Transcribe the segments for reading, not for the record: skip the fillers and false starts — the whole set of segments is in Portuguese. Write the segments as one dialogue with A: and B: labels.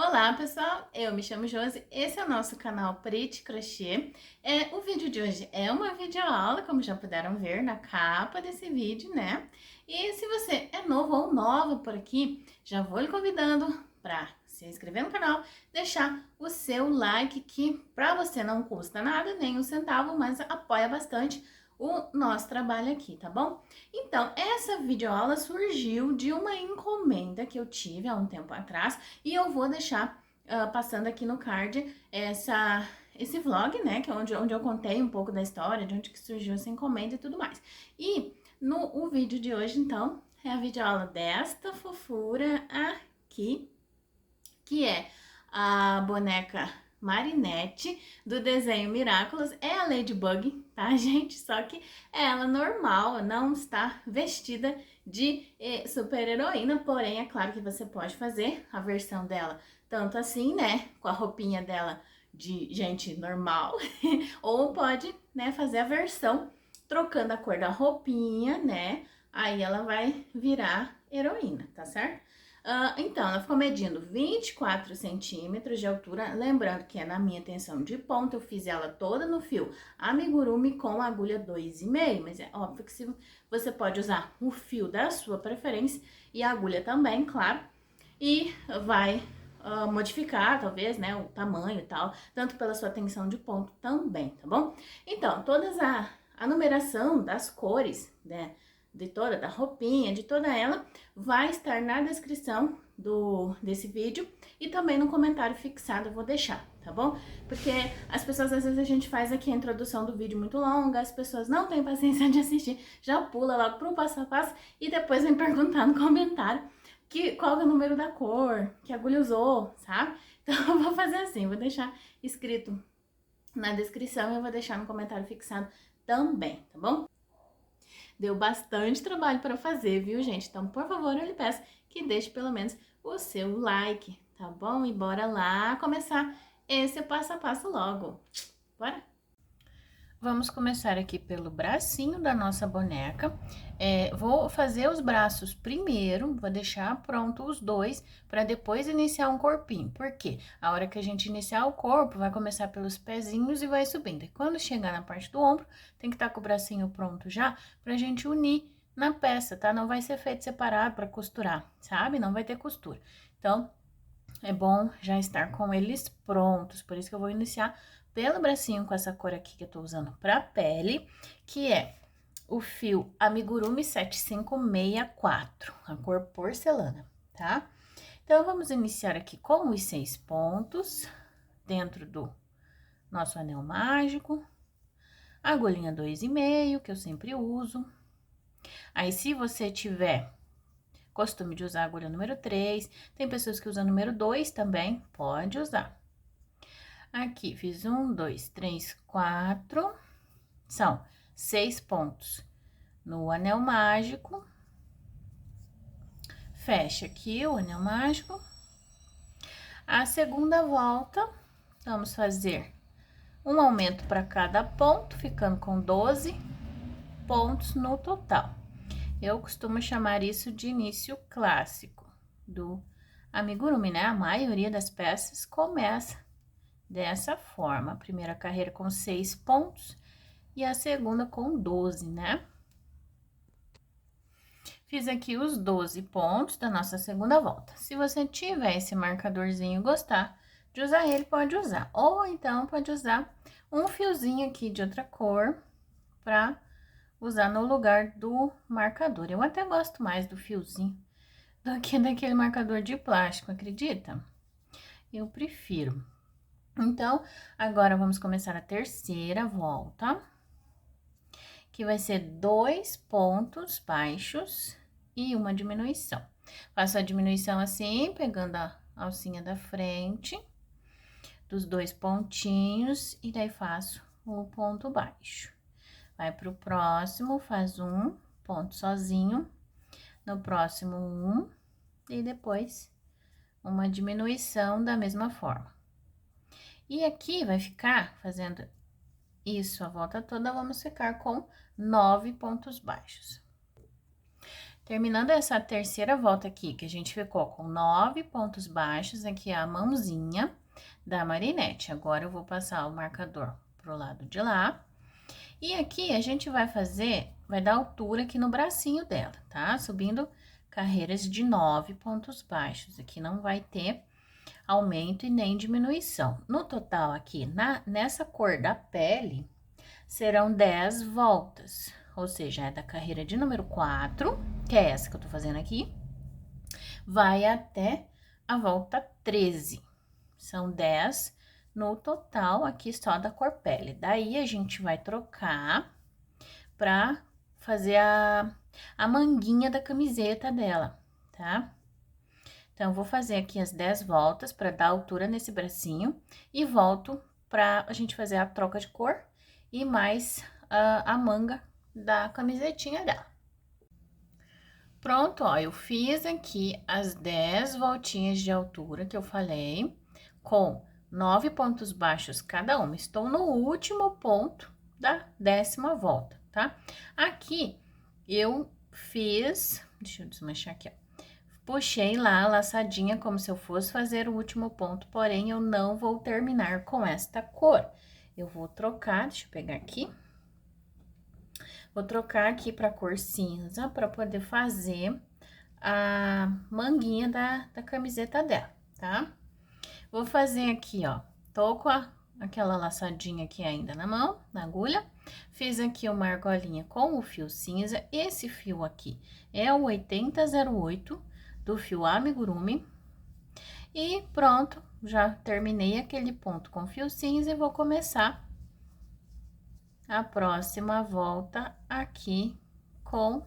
A: Olá pessoal, eu me chamo Josi, esse é o nosso canal Pretty Crochê. O vídeo de hoje é uma videoaula, como já puderam ver na capa desse vídeo, né? E se você é novo ou nova por aqui, já vou lhe convidando para se inscrever no canal, deixar o seu like, que para você não custa nada, nem um centavo, mas apoia bastante o nosso trabalho aqui, tá bom? Então, essa videoaula surgiu de uma encomenda que eu tive há um tempo atrás e eu vou deixar passando aqui no card esse vlog, né, que é onde eu contei um pouco da história, de onde que surgiu essa encomenda e tudo mais. E o vídeo de hoje, então, é a videoaula desta fofura aqui, que é a boneca Marinette, do desenho Miraculous. É a Ladybug, tá, gente? Só que ela normal, não está vestida de super-heroína, porém, é claro que você pode fazer a versão dela tanto assim, né, com a roupinha dela de gente normal, ou pode, né, fazer a versão trocando a cor da roupinha, né, aí ela vai virar heroína, tá certo? Então, ela ficou medindo 24 centímetros de altura, lembrando que é na minha tensão de ponta, eu fiz ela toda no fio amigurumi com agulha 2,5, mas é óbvio que você pode usar o fio da sua preferência e a agulha também, claro, e vai modificar, talvez, né, o tamanho e tal, tanto pela sua tensão de ponto também, tá bom? Então, a numeração das cores, né, da roupinha, de toda ela, vai estar na descrição desse vídeo e também no comentário fixado eu vou deixar, tá bom? Porque as pessoas, às vezes a gente faz aqui a introdução do vídeo muito longa, as pessoas não têm paciência de assistir, já pula logo pro passo a passo e depois vem perguntar no comentário qual é o número da cor, que agulha usou, sabe? Então eu vou fazer assim, vou deixar escrito na descrição e eu vou deixar no comentário fixado também, tá bom? Deu bastante trabalho para fazer, viu, gente? Então, por favor, eu lhe peço que deixe pelo menos o seu like, tá bom? E bora lá começar esse passo a passo logo. Bora? Vamos começar aqui pelo bracinho da nossa boneca. Vou fazer os braços primeiro, vou deixar pronto os dois, para depois iniciar um corpinho. Por quê? A hora que a gente iniciar o corpo, vai começar pelos pezinhos e vai subindo. E quando chegar na parte do ombro, tem que estar com o bracinho pronto já, pra gente unir na peça, tá? Não vai ser feito separado para costurar, sabe? Não vai ter costura. Então, é bom já estar com eles prontos, por isso que eu vou iniciar pelo bracinho com essa cor aqui que eu tô usando pra pele, que é o fio Amigurumi 7564, a cor porcelana, tá? Então, vamos iniciar aqui com os 6 pontos dentro do nosso anel mágico, agulhinha 2,5, que eu sempre uso. Aí, se você tiver costume de usar a agulha número 3, tem pessoas que usam número 2 também, pode usar. Aqui, fiz 1, 2, 3, 4, são 6 pontos no anel mágico. Fecha aqui o anel mágico. A segunda volta, vamos fazer um aumento para cada ponto, ficando com 12 pontos no total. Eu costumo chamar isso de início clássico do amigurumi, né? A maioria das peças começa dessa forma. A primeira carreira com 6 pontos e a segunda com 12, né? Fiz aqui os 12 pontos da nossa segunda volta. Se você tiver esse marcadorzinho e gostar de usar ele, pode usar. Ou então, pode usar um fiozinho aqui de outra cor pra usar no lugar do marcador. Eu até gosto mais do fiozinho do que daquele marcador de plástico, acredita? Eu prefiro. Então, agora vamos começar a terceira volta, que vai ser 2 pontos baixos e uma diminuição. Faço a diminuição assim, pegando a alcinha da frente, dos 2 pontinhos, e daí faço o ponto baixo. Vai pro próximo, faz um ponto sozinho, no próximo um, e depois uma diminuição da mesma forma. E aqui vai ficar fazendo isso a volta toda, vamos ficar com 9 pontos baixos. Terminando essa terceira volta aqui, que a gente ficou com 9 pontos baixos, aqui é a mãozinha da marinete. Agora, eu vou passar o marcador pro lado de lá. E aqui, a gente vai dar altura aqui no bracinho dela, tá? Subindo carreiras de 9 pontos baixos. Aqui não vai ter aumento e nem diminuição. No total, aqui, nessa cor da pele, serão 10 voltas. Ou seja, é da carreira de número 4, que é essa que eu tô fazendo aqui, vai até a volta 13. São 10 no total aqui só da cor pele. Daí, a gente vai trocar pra fazer a manguinha da camiseta dela, tá? Então, eu vou fazer aqui as 10 voltas pra dar altura nesse bracinho e volto pra a gente fazer a troca de cor e mais a manga da camisetinha dela. Pronto, ó, eu fiz aqui as 10 voltinhas de altura que eu falei, com 9 pontos baixos cada uma. Estou no último ponto da 10ª volta, tá? Aqui, eu fiz, deixa eu desmanchar aqui, ó. Puxei lá a laçadinha como se eu fosse fazer o último ponto, porém, eu não vou terminar com esta cor. Eu vou trocar, deixa eu pegar aqui. Vou trocar aqui pra cor cinza, pra poder fazer a manguinha da camiseta dela, tá? Vou fazer aqui, ó, tô com aquela laçadinha aqui ainda na mão, na agulha. Fiz aqui uma argolinha com o fio cinza. Esse fio aqui é o 8008 do fio amigurumi. E pronto, já terminei aquele ponto com fio cinza e vou começar a próxima volta aqui com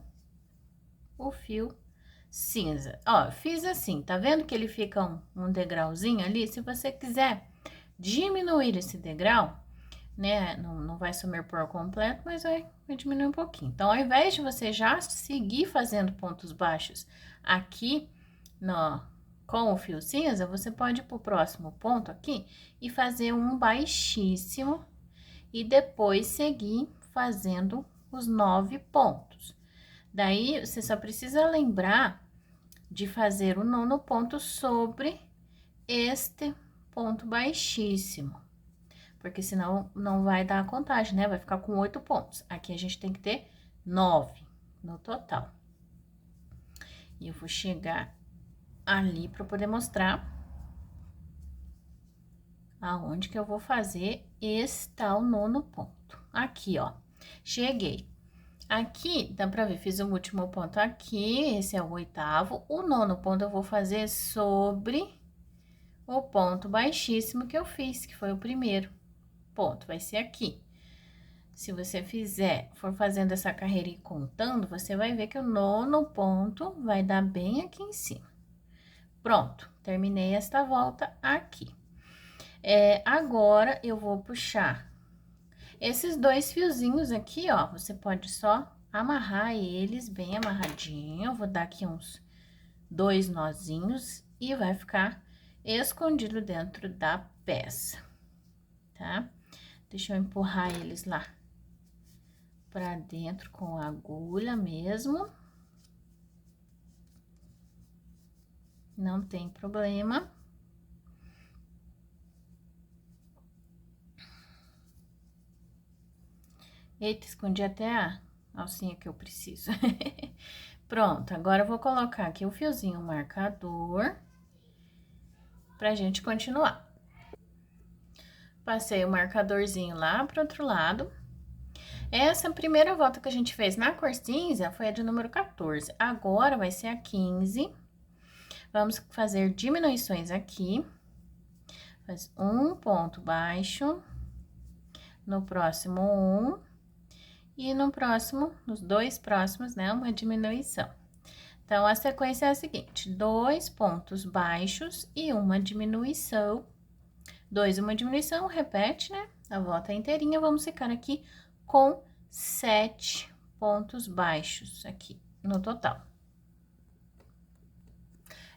A: o fio cinza. Ó, fiz assim, tá vendo que ele fica um degrauzinho ali? Se você quiser diminuir esse degrau, né, não vai sumir por completo, mas vai diminuir um pouquinho. Então, ao invés de você já seguir fazendo pontos baixos aqui com o fio cinza, você pode ir pro próximo ponto aqui e fazer um baixíssimo e depois seguir fazendo os 9 pontos. Daí, você só precisa lembrar de fazer o 9º ponto sobre este ponto baixíssimo, porque senão não vai dar a contagem, né? Vai ficar com 8 pontos. Aqui a gente tem que ter 9 no total. E eu vou chegar ali para poder mostrar aonde que eu vou fazer esse tal 9º ponto. Aqui, ó, cheguei. Aqui, dá pra ver, fiz o último ponto aqui, esse é o 8º. O 9º ponto eu vou fazer sobre o ponto baixíssimo que eu fiz, que foi o primeiro ponto, vai ser aqui. Se você for fazendo essa carreira e contando, você vai ver que o 9º ponto vai dar bem aqui em cima. Pronto, terminei esta volta aqui. Agora, eu vou puxar esses 2 fiozinhos aqui, ó, você pode só amarrar eles bem amarradinho. Eu vou dar aqui uns 2 nozinhos e vai ficar escondido dentro da peça, tá? Deixa eu empurrar eles lá pra dentro com a agulha mesmo. Não tem problema. Eita, escondi até a alcinha que eu preciso. Pronto, agora eu vou colocar aqui o fiozinho marcador pra gente continuar. Passei o marcadorzinho lá pro outro lado. Essa primeira volta que a gente fez na cor cinza foi a de número 14. Agora, vai ser a 15. Vamos fazer diminuições aqui. Faz um ponto baixo. No próximo, um. E no próximo, nos 2 próximos, né, uma diminuição. Então, a sequência é a seguinte: 2 pontos baixos e uma diminuição. 2 e uma diminuição, repete, né? A volta inteirinha, vamos ficar aqui com 7 pontos baixos aqui no total.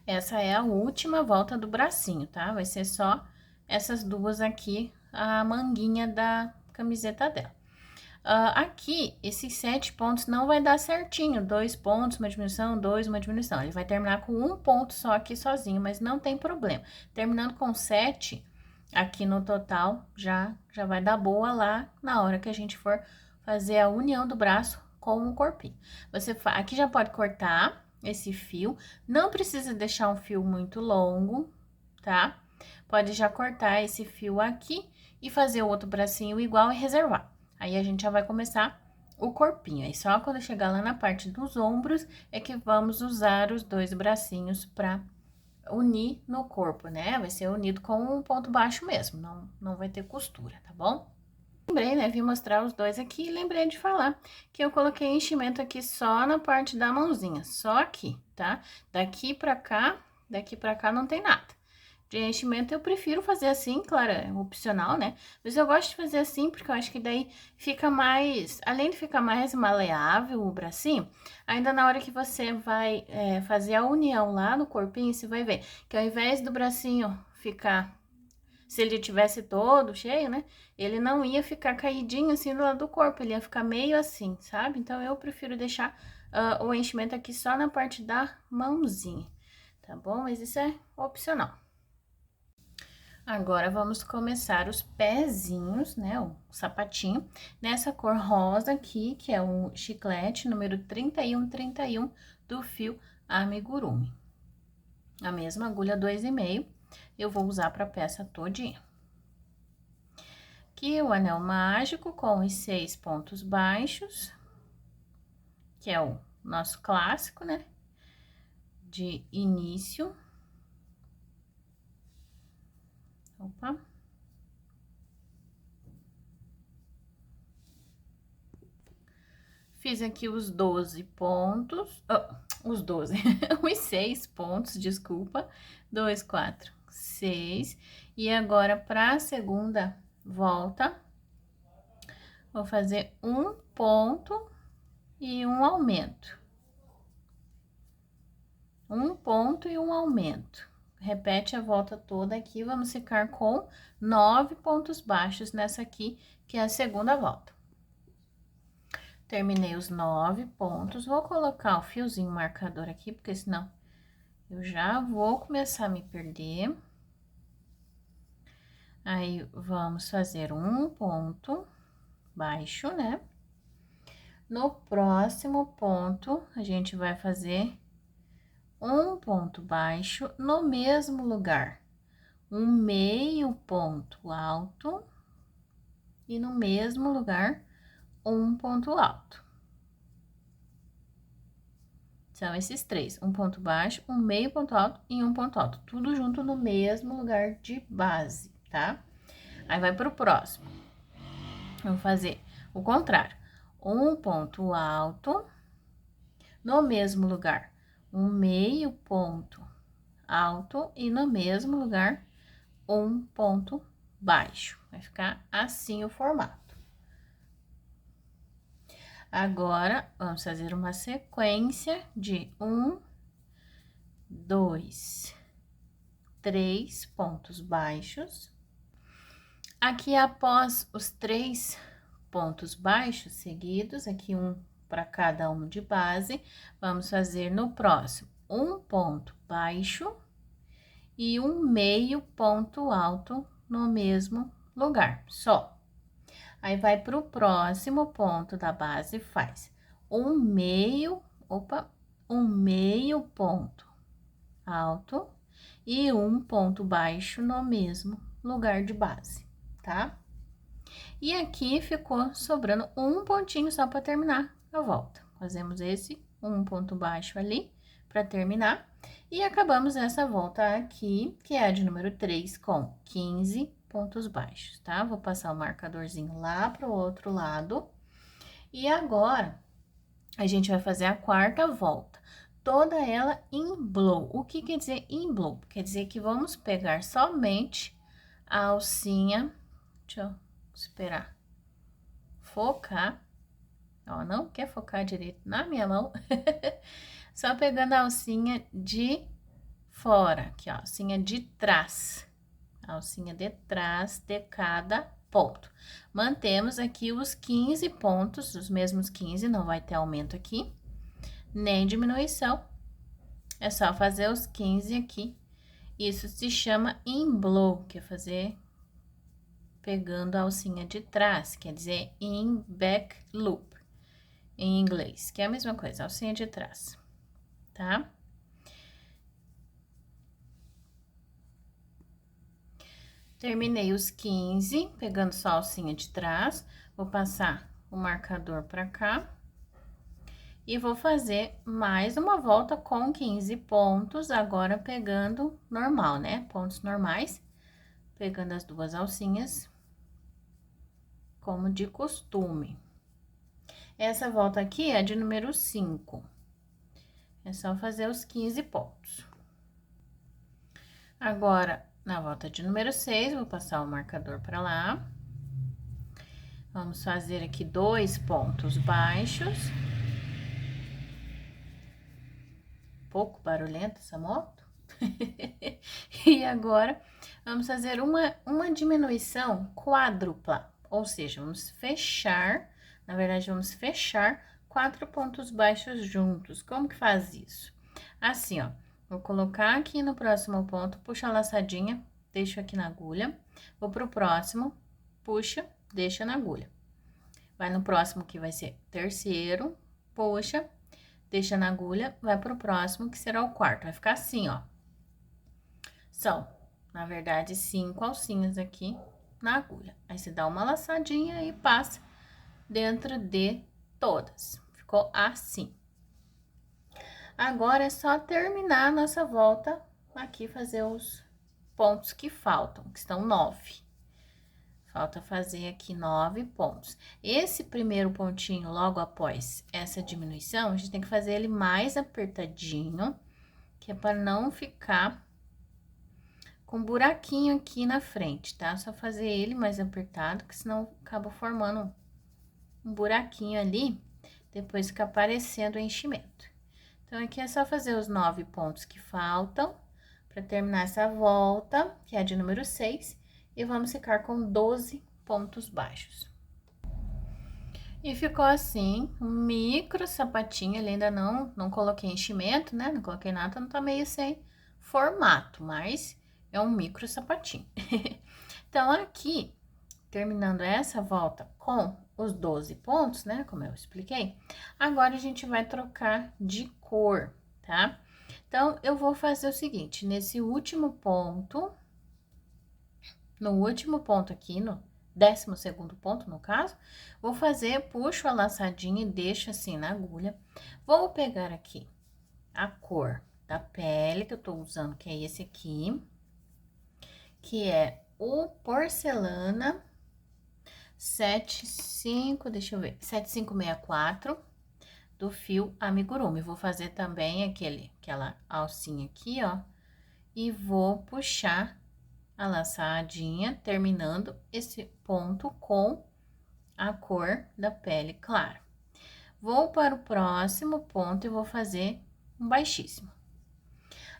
A: Essa é a última volta do bracinho, tá? Vai ser só essas duas aqui, a manguinha da camiseta dela. Aqui, esses 7 pontos não vai dar certinho, 2 pontos, uma diminuição, 2, uma diminuição. Ele vai terminar com um ponto só aqui sozinho, mas não tem problema. Terminando com 7, aqui no total, já vai dar boa lá na hora que a gente for fazer a união do braço com o corpinho. Aqui já pode cortar esse fio, não precisa deixar um fio muito longo, tá? Pode já cortar esse fio aqui e fazer o outro bracinho igual e reservar. Aí, a gente já vai começar o corpinho. Aí, só quando chegar lá na parte dos ombros, é que vamos usar os 2 bracinhos pra unir no corpo, né? Vai ser unido com um ponto baixo mesmo, não vai ter costura, tá bom? Lembrei, né? Vim mostrar os 2 aqui e lembrei de falar que eu coloquei enchimento aqui só na parte da mãozinha, só aqui, tá? Daqui pra cá não tem nada. De enchimento eu prefiro fazer assim, claro, é opcional, né? Mas eu gosto de fazer assim porque eu acho que daí fica mais, além de ficar mais maleável o bracinho, ainda na hora que você vai fazer a união lá no corpinho, você vai ver que ao invés do bracinho ficar, se ele tivesse todo cheio, né? Ele não ia ficar caidinho assim do lado do corpo, ele ia ficar meio assim, sabe? Então, eu prefiro deixar o enchimento aqui só na parte da mãozinha, tá bom? Mas isso é opcional. Agora, vamos começar os pezinhos, né, o sapatinho, nessa cor rosa aqui, que é o chiclete número 3131 do fio amigurumi. A mesma agulha 2,5, eu vou usar para a peça todinha. Aqui, o anel mágico com os 6 pontos baixos, que é o nosso clássico, né, de início. Opa! Fiz aqui os 12 pontos, os 12, os 6 pontos, desculpa, 2, 4, 6. E agora, para a segunda volta, vou fazer um ponto e um aumento. Um ponto e um aumento. Repete a volta toda aqui, vamos ficar com 9 pontos baixos nessa aqui, que é a segunda volta. Terminei os 9 pontos, vou colocar o fiozinho marcador aqui, porque senão eu já vou começar a me perder. Aí, vamos fazer um ponto baixo, né? No próximo ponto, a gente vai fazer um ponto baixo no mesmo lugar. Um meio ponto alto e no mesmo lugar, um ponto alto. São esses 3, um ponto baixo, um meio ponto alto e um ponto alto, tudo junto no mesmo lugar de base, tá? Aí, vai pro próximo. Vou fazer o contrário. Um ponto alto, no mesmo lugar, um meio ponto alto e no mesmo lugar, um ponto baixo. Vai ficar assim o formato. Agora, vamos fazer uma sequência de 1, 2, 3 pontos baixos. Aqui, após os 3 pontos baixos seguidos, aqui um para cada um de base, vamos fazer no próximo um ponto baixo e um meio ponto alto no mesmo lugar, só. Aí, vai pro próximo ponto da base, faz um meio ponto alto e um ponto baixo no mesmo lugar de base, tá? E aqui ficou sobrando um pontinho só para terminar a volta. Fazemos esse um ponto baixo ali para terminar. E acabamos essa volta aqui, que é a de número 3, com 15 pontos baixos, tá? Vou passar o marcadorzinho lá pro outro lado. E agora, a gente vai fazer a quarta volta, toda ela em blow. O que quer dizer em blow? Quer dizer que vamos pegar somente a alcinha, deixa eu esperar focar, ó, não quer focar direito na minha mão, só pegando a alcinha de fora, aqui, ó, alcinha de trás, a alcinha de trás de cada ponto. Mantemos aqui os 15 pontos, os mesmos 15, não vai ter aumento aqui, nem diminuição. É só fazer os 15 aqui. Isso se chama in blow, que é fazer pegando a alcinha de trás, quer dizer in back loop, em inglês, que é a mesma coisa, alcinha de trás, tá? Terminei os 15, pegando só a alcinha de trás, vou passar o marcador pra cá. E vou fazer mais uma volta com 15 pontos, agora pegando normal, né? Pontos normais, pegando as duas alcinhas, como de costume. Essa volta aqui é de número 5. É só fazer os 15 pontos. Agora, na volta de número 6, vou passar o marcador para lá. Vamos fazer aqui 2 pontos baixos. Pouco barulhenta essa moto. E agora, vamos fazer uma diminuição quádrupla, ou seja, vamos fechar, na verdade, vamos fechar 4 pontos baixos juntos. Como que faz isso? Assim, ó, vou colocar aqui no próximo ponto, puxa a laçadinha, deixo aqui na agulha, vou pro próximo, puxa, deixa na agulha. Vai no próximo que vai ser terceiro, puxa, deixa na agulha, vai pro próximo, que será o quarto. Vai ficar assim, ó. São, na verdade, 5 alcinhas aqui na agulha. Aí, você dá uma laçadinha e passa dentro de todas. Ficou assim. Agora, é só terminar a nossa volta aqui, fazer os pontos que faltam, que estão 9. Falta fazer aqui 9 pontos. Esse primeiro pontinho, logo após essa diminuição, a gente tem que fazer ele mais apertadinho, que é para não ficar com buraquinho aqui na frente, tá? Só fazer ele mais apertado, que senão acaba formando um buraquinho ali, depois fica aparecendo o enchimento. Então, aqui é só fazer os 9 pontos que faltam, para terminar essa volta, que é a de número 6. E vamos ficar com 12 pontos baixos. E ficou assim, um micro sapatinho, ele ainda não coloquei enchimento, né? Não coloquei nada, não tá meio sem formato, mas é um micro sapatinho. Então, aqui, terminando essa volta com os 12 pontos, né? Como eu expliquei, agora a gente vai trocar de cor, tá? Então, eu vou fazer o seguinte, nesse último ponto, no último ponto aqui, no 12º ponto, no caso, vou fazer, puxo a laçadinha e deixo assim na agulha. Vou pegar aqui a cor da pele que eu tô usando, que é esse aqui, que é o porcelana 75, deixa eu ver, 7564 do fio amigurumi. Vou fazer também aquela alcinha aqui, ó, e vou puxar a laçadinha, terminando esse ponto com a cor da pele clara. Vou para o próximo ponto e vou fazer um baixíssimo.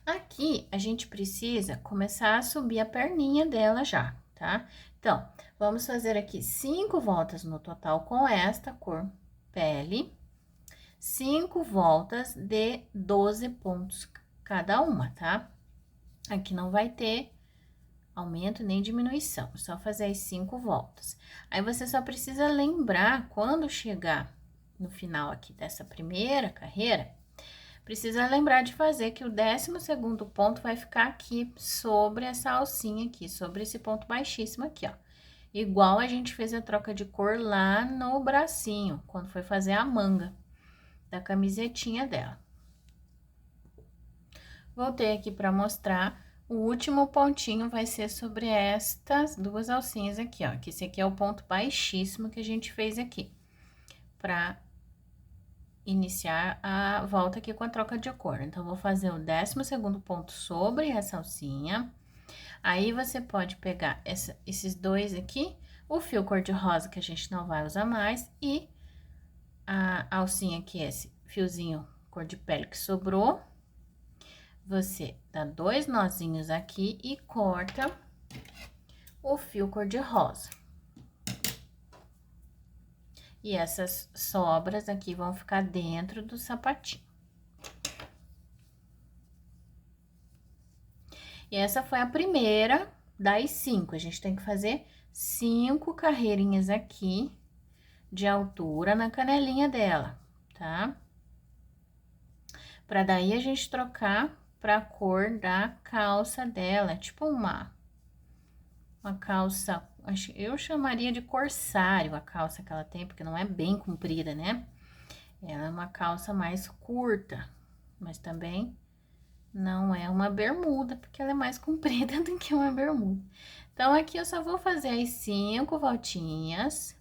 A: Aqui, a gente precisa começar a subir a perninha dela já, tá? Então, vamos fazer aqui 5 voltas no total com esta cor pele, 5 voltas de 12 pontos cada uma, tá? Aqui não vai ter aumento nem diminuição, só fazer as 5 voltas. Aí, você só precisa lembrar, quando chegar no final aqui dessa primeira carreira, precisa lembrar de fazer que o 12º ponto vai ficar aqui sobre essa alcinha aqui, sobre esse ponto baixíssimo aqui, ó. Igual a gente fez a troca de cor lá no bracinho, quando foi fazer a manga da camisetinha dela. Voltei aqui para mostrar. O último pontinho vai ser sobre estas duas alcinhas aqui, ó. Que esse aqui é o ponto baixíssimo que a gente fez aqui. Pra iniciar a volta aqui com a troca de cor. Então, vou fazer o 12º ponto sobre essa alcinha. Aí, você pode pegar esses dois aqui, o fio cor-de-rosa, que a gente não vai usar mais, e a alcinha aqui, esse fiozinho cor de pele que sobrou. Você dá 2 nozinhos aqui e corta o fio cor-de-rosa. E essas sobras aqui vão ficar dentro do sapatinho. E essa foi a primeira das 5. A gente tem que fazer 5 carreirinhas aqui de altura na canelinha dela, tá? Pra daí a gente trocar pra cor da calça dela, tipo uma calça, eu chamaria de corsário a calça que ela tem, porque não é bem comprida, né? Ela é uma calça mais curta, mas também não é uma bermuda, porque ela é mais comprida do que uma bermuda. Então, aqui eu só vou fazer as 5 voltinhas,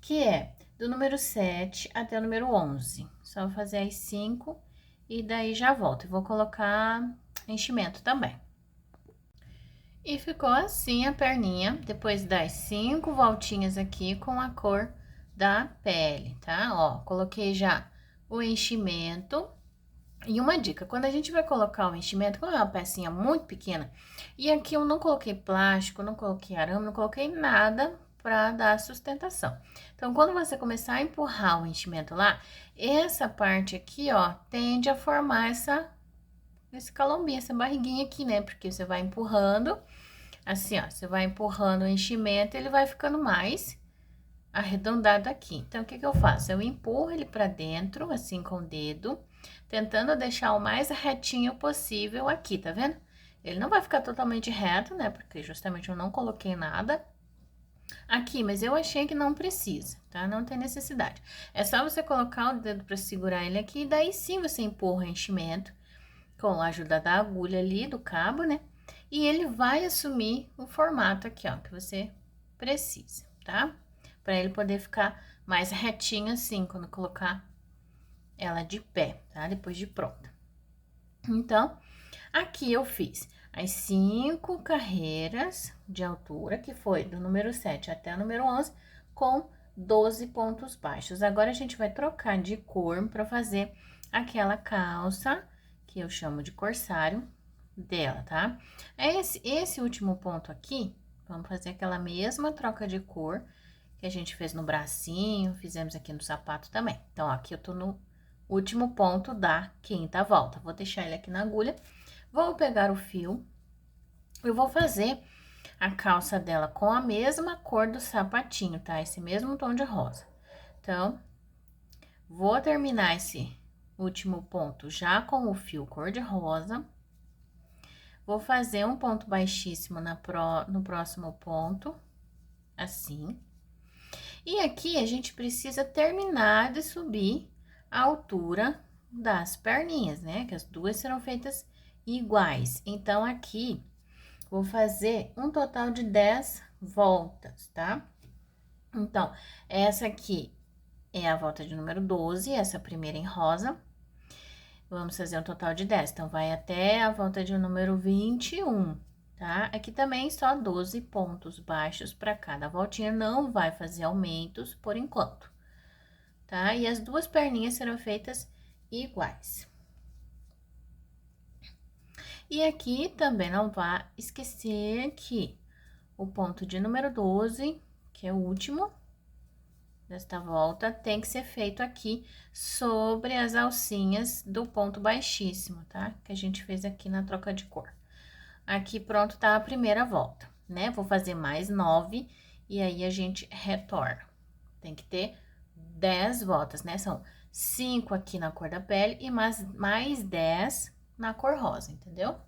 A: que é do número 7 até o número 11. Só vou fazer as 5 e daí já volto. E vou colocar enchimento também. E ficou assim a perninha, depois das 5 voltinhas aqui com a cor da pele, tá? Ó, coloquei já o enchimento. E uma dica, quando a gente vai colocar o enchimento, como é uma pecinha muito pequena, e aqui eu não coloquei plástico, não coloquei arame, não coloquei nada pra dar sustentação. Então, quando você começar a empurrar o enchimento lá, essa parte aqui, ó, tende a formar esse calombinho, essa barriguinha aqui, né? Porque você vai empurrando, assim, ó, você vai empurrando o enchimento, ele vai ficando mais arredondado aqui. Então, o que que eu faço? Eu empurro ele pra dentro, assim, com o dedo, tentando deixar o mais retinho possível aqui, tá vendo? Ele não vai ficar totalmente reto, né? Porque justamente eu não coloquei nada aqui, mas eu achei que não precisa, tá? Não tem necessidade. É só você colocar o dedo pra segurar ele aqui, e daí sim você empurra o enchimento com a ajuda da agulha ali, do cabo, né? E ele vai assumir o formato aqui, ó, que você precisa, tá? Pra ele poder ficar mais retinho assim, quando colocar ela de pé, tá? Depois de pronta. Então, aqui eu fiz as 5 carreiras de altura, que foi do número 7 até o número 11, com 12 pontos baixos. Agora, a gente vai trocar de cor para fazer aquela calça, que eu chamo de corsário, dela, tá? Esse último ponto aqui, vamos fazer aquela mesma troca de cor que a gente fez no bracinho, fizemos aqui no sapato também. Então, ó, aqui eu tô no último ponto da 5ª volta. Vou deixar ele aqui na agulha, vou pegar o fio, eu vou fazer a calça dela com a mesma cor do sapatinho, tá? Esse mesmo tom de rosa. Então, vou terminar esse último ponto já com o fio cor de rosa. Vou fazer um ponto baixíssimo no próximo ponto, assim. E aqui a gente precisa terminar de subir a altura das perninhas, né? Que as duas serão feitas iguais. Então, aqui, vou fazer um total de 10 voltas, tá? Então, essa aqui é a volta de número 12, essa primeira em rosa. Vamos fazer um total de 10, então, vai até a volta de número 21, tá? Aqui também só 12 pontos baixos para cada voltinha, não vai fazer aumentos por enquanto, tá? E as duas perninhas serão feitas iguais. E aqui também não vá esquecer que o ponto de número 12, que é o último desta volta, tem que ser feito aqui sobre as alcinhas do ponto baixíssimo, tá? Que a gente fez aqui na troca de cor. Aqui pronto tá a primeira volta, né? Vou fazer mais 9 e aí a gente retorna. Tem que ter 10 voltas, né? São 5 aqui na cor da pele e mais 10 na cor rosa, entendeu?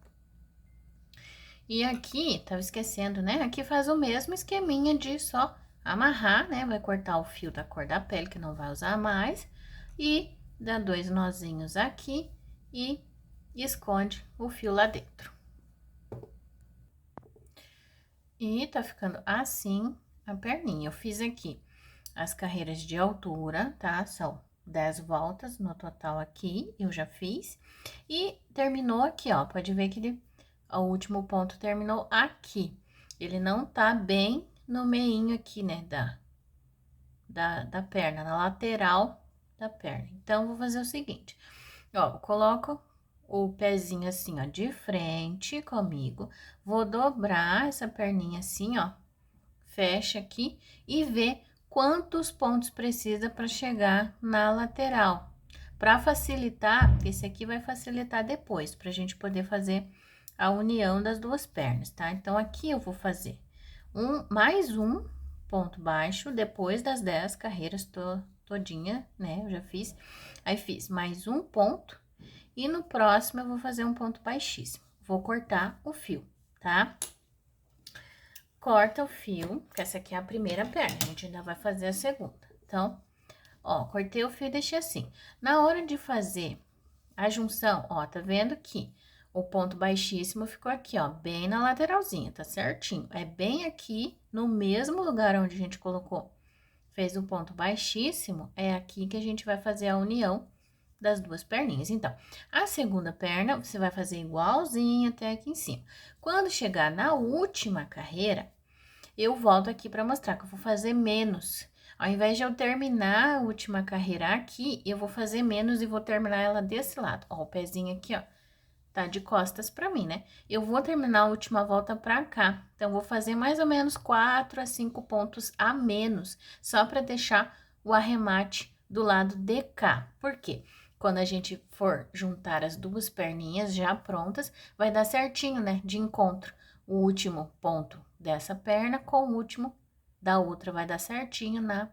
A: E aqui, tava esquecendo, né? Aqui faz o mesmo esqueminha de só amarrar, né? Vai cortar o fio da cor da pele, que não vai usar mais. E dá 2 nozinhos aqui e esconde o fio lá dentro. E tá ficando assim a perninha. Eu fiz aqui as carreiras de altura, tá? São 10 voltas no total aqui, eu já fiz. E terminou aqui, ó, pode ver que o último ponto terminou aqui. Ele não tá bem no meinho aqui, né, da perna, na lateral da perna. Então, vou fazer o seguinte, ó, eu coloco o pezinho assim, ó, de frente comigo, vou dobrar essa perninha assim, ó, fecha aqui e ver quantos pontos precisa para chegar na lateral. Para facilitar, esse aqui vai facilitar depois, para a gente poder fazer a união das duas pernas, tá? Então, aqui eu vou fazer mais um ponto baixo, depois das 10 carreiras todinha, né? Eu já fiz. Aí, fiz mais um ponto, e no próximo eu vou fazer um ponto baixíssimo. Vou cortar o fio, tá? Corta o fio, que essa aqui é a primeira perna, a gente ainda vai fazer a segunda. Então, ó, cortei o fio e deixei assim. Na hora de fazer a junção, ó, tá vendo que o ponto baixíssimo ficou aqui, ó, bem na lateralzinha, tá certinho? É bem aqui, no mesmo lugar onde a gente colocou, fez o ponto baixíssimo, é aqui que a gente vai fazer a união das duas perninhas. Então, a segunda perna, você vai fazer igualzinho até aqui em cima. Quando chegar na última carreira, eu volto aqui para mostrar que eu vou fazer menos. Ao invés de eu terminar a última carreira aqui, eu vou fazer menos e vou terminar ela desse lado. Ó, o pezinho aqui, ó, tá de costas para mim, né? Eu vou terminar a última volta para cá. Então, vou fazer mais ou menos 4 a 5 pontos a menos, só para deixar o arremate do lado de cá. Por quê? Quando a gente for juntar as duas perninhas já prontas, vai dar certinho, né? De encontro. O último ponto dessa perna com o último da outra, vai dar certinho na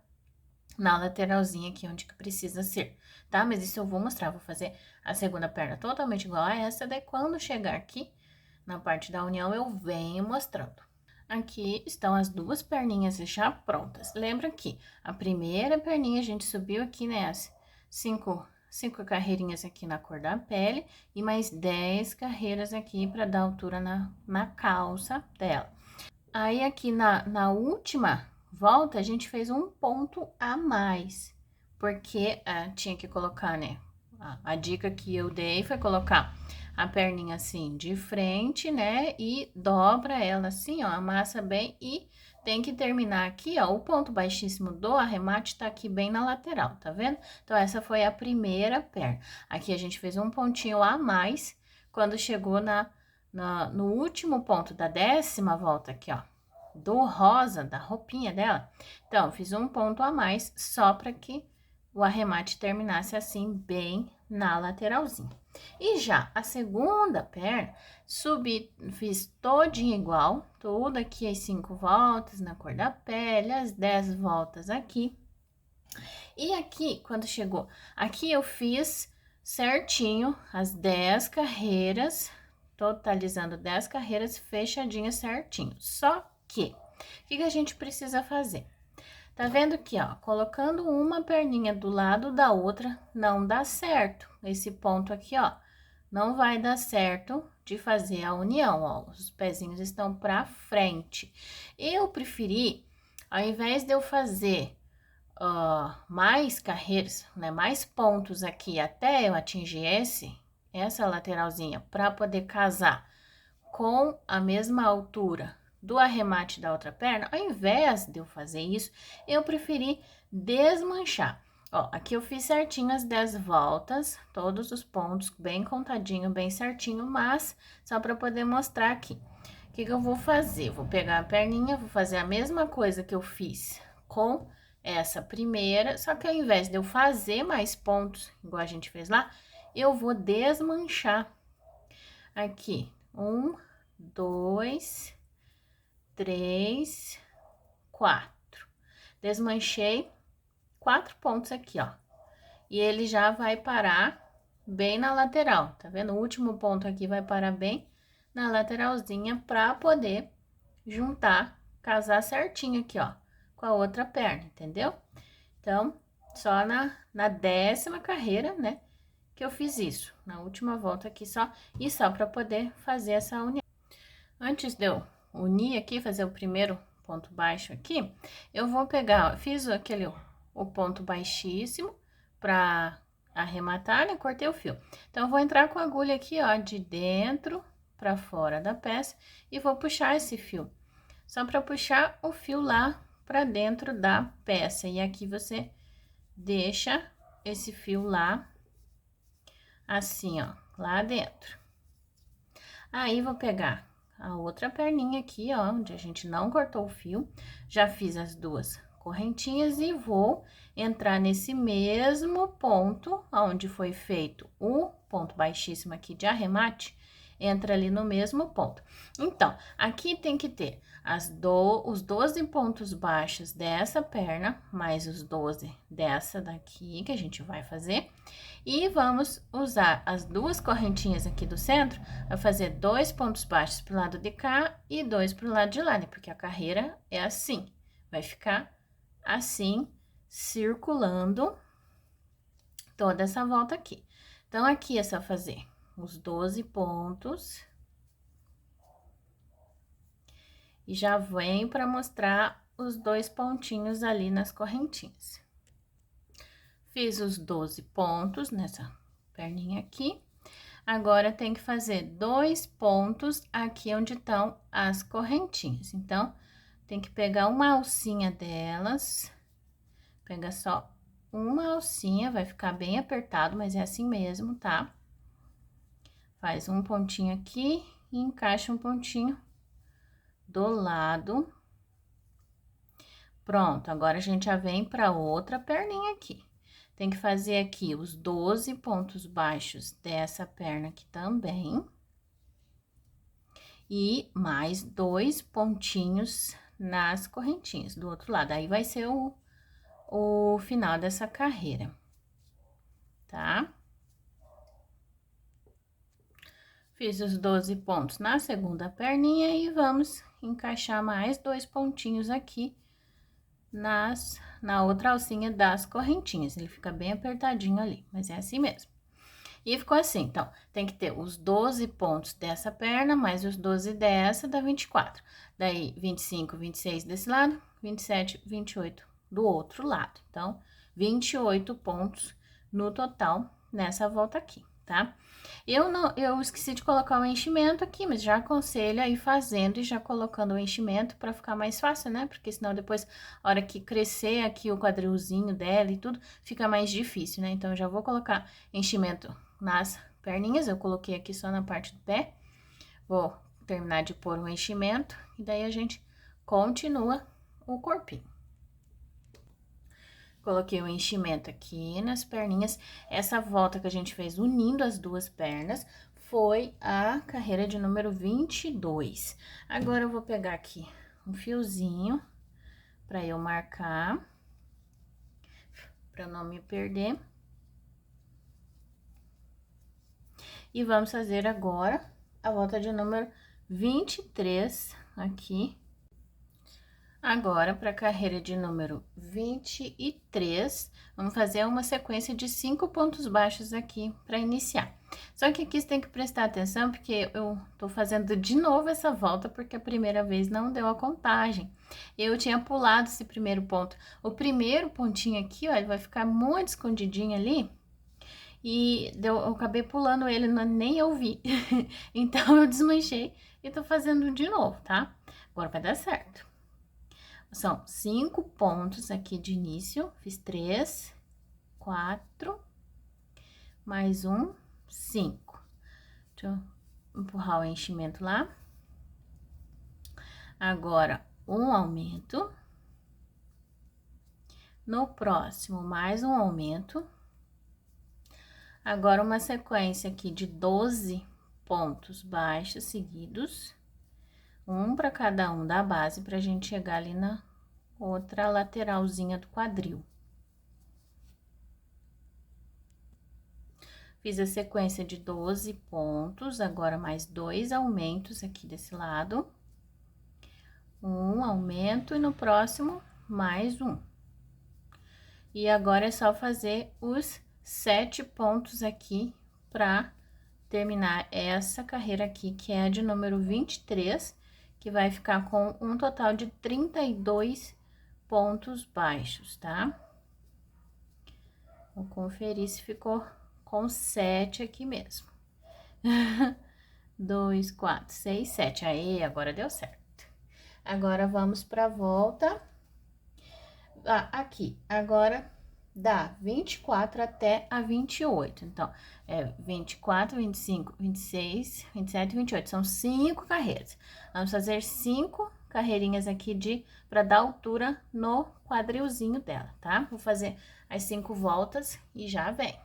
A: lateralzinha aqui, onde que precisa ser, tá? Mas isso eu vou mostrar, vou fazer a segunda perna totalmente igual a essa, daí quando chegar aqui, na parte da união, eu venho mostrando. Aqui estão as duas perninhas já prontas. Lembra que a primeira perninha a gente subiu aqui nessa, cinco carreirinhas aqui na cor da pele e mais 10 carreiras aqui para dar altura na calça dela. Aí, aqui na última volta, a gente fez um ponto a mais, porque tinha que colocar, né? A dica que eu dei foi colocar a perninha assim de frente, né? E dobra ela assim, ó, amassa bem e tem que terminar aqui, ó, o ponto baixíssimo do arremate tá aqui bem na lateral, tá vendo? Então, essa foi a primeira perna. Aqui a gente fez um pontinho a mais quando chegou no último ponto da 10ª volta aqui, ó, do rosa, da roupinha dela. Então, fiz um ponto a mais só para que o arremate terminasse assim, bem na lateralzinha. E já a segunda perna, fiz todinha igual, tudo aqui as 5 voltas na cor da pele, as 10 voltas aqui. E aqui, quando chegou, aqui eu fiz certinho as 10 carreiras, totalizando 10 carreiras fechadinhas certinho. Só que, o que a gente precisa fazer? Tá vendo aqui, ó, colocando uma perninha do lado da outra, não dá certo. Esse ponto aqui, ó, não vai dar certo de fazer a união, ó, os pezinhos estão pra frente. Eu preferi, ao invés de eu fazer mais carreiras, né, mais pontos aqui até eu atingir essa lateralzinha, para poder casar com a mesma altura do arremate da outra perna, ao invés de eu fazer isso, eu preferi desmanchar. Ó, aqui eu fiz certinho as 10 voltas, todos os pontos bem contadinho, bem certinho, mas só para poder mostrar aqui. O que eu vou fazer? Vou pegar a perninha, vou fazer a mesma coisa que eu fiz com essa primeira, só que ao invés de eu fazer mais pontos, igual a gente fez lá, eu vou desmanchar aqui. 1, 2, 3, 4. Desmanchei 4 pontos aqui, ó. E ele já vai parar bem na lateral, tá vendo? O último ponto aqui vai parar bem na lateralzinha pra poder juntar, casar certinho aqui, ó, com a outra perna, entendeu? Então, só na 10ª carreira, né, que eu fiz isso. Na última volta aqui só, e só pra poder fazer essa união. Antes de eu unir aqui, fazer o primeiro ponto baixo aqui, eu vou pegar, ó, fiz o ponto baixíssimo pra arrematar, né, cortei o fio. Então, eu vou entrar com a agulha aqui, ó, de dentro pra fora da peça e vou puxar esse fio. Só pra puxar o fio lá pra dentro da peça. E aqui você deixa esse fio lá, assim, ó, lá dentro. Aí, vou pegar a outra perninha aqui, ó, onde a gente não cortou o fio. Já fiz as duas correntinhas e vou entrar nesse mesmo ponto, onde foi feito o ponto baixíssimo aqui de arremate, entra ali no mesmo ponto. Então, aqui tem que ter os 12 pontos baixos dessa perna, mais os 12 dessa daqui, que a gente vai fazer. E vamos usar as duas correntinhas aqui do centro, vai fazer 2 pontos baixos pro lado de cá e 2 pro lado de lá, né? Porque a carreira é assim, vai ficar assim, circulando toda essa volta aqui. Então, aqui é só fazer os 12 pontos. E já vem para mostrar os 2 pontinhos ali nas correntinhas. Fiz os 12 pontos nessa perninha aqui. Agora, tem que fazer 2 pontos aqui onde estão as correntinhas. Então, tem que pegar uma alcinha delas, pega só uma alcinha, vai ficar bem apertado, mas é assim mesmo, tá? Faz um pontinho aqui e encaixa um pontinho do lado. Pronto, agora a gente já vem para outra perninha aqui. Tem que fazer aqui os 12 pontos baixos dessa perna aqui também. E mais 2 pontinhos nas correntinhas do outro lado. Aí, vai ser o final dessa carreira, tá? Fiz os 12 pontos na segunda perninha e vamos encaixar mais 2 pontinhos aqui na outra alcinha das correntinhas. Ele fica bem apertadinho ali, mas é assim mesmo. E ficou assim, então, tem que ter os 12 pontos dessa perna, mais os 12 dessa, dá 24. Daí, 25, 26 desse lado, 27, 28 do outro lado. Então, 28 pontos no total nessa volta aqui, tá? Eu esqueci de colocar o enchimento aqui, mas já aconselho aí fazendo e já colocando o enchimento para ficar mais fácil, né? Porque senão depois, a hora que crescer aqui o quadrilzinho dela e tudo, fica mais difícil, né? Então, eu já vou colocar enchimento nas perninhas, eu coloquei aqui só na parte do pé. Vou terminar de pôr o enchimento e daí a gente continua o corpinho. Coloquei o enchimento aqui nas perninhas. Essa volta que a gente fez unindo as duas pernas foi a carreira de número 22. Agora, eu vou pegar aqui um fiozinho para eu marcar, para não me perder. E vamos fazer agora a volta de número 23 aqui. Agora, para a carreira de número 23, vamos fazer uma sequência de 5 pontos baixos aqui para iniciar. Só que aqui você tem que prestar atenção, porque eu tô fazendo de novo essa volta, porque a primeira vez não deu a contagem. Eu tinha pulado esse primeiro ponto. O primeiro pontinho aqui, ó, ele vai ficar muito escondidinho ali. E eu acabei pulando ele, nem eu vi. Então, eu desmanchei e tô fazendo de novo, tá? Agora vai dar certo. São 5 pontos aqui de início, fiz 3, 4, mais um, 5. Deixa eu empurrar o enchimento lá. Agora, um aumento. No próximo, mais um aumento. Agora, uma sequência aqui de 12 pontos baixos seguidos. Um para cada um da base, pra gente chegar ali na outra lateralzinha do quadril. Fiz a sequência de 12 pontos, agora mais 2 aumentos aqui desse lado. Um aumento e no próximo, mais um. E agora é só fazer os 7 pontos aqui pra terminar essa carreira aqui, que é a de número 23, que vai ficar com um total de 32 pontos baixos, tá? Vou conferir se ficou com 7 aqui mesmo. 2, 4, 6, 7. Aí, agora deu certo. Agora, vamos pra volta. Aqui, agora dá 24 até a 28. Então, é 24, 25, 26, 27 e 28. São 5 carreiras. Vamos fazer 5 carreirinhas aqui para dar altura no quadrilzinho dela, tá? Vou fazer as 5 voltas e já vem.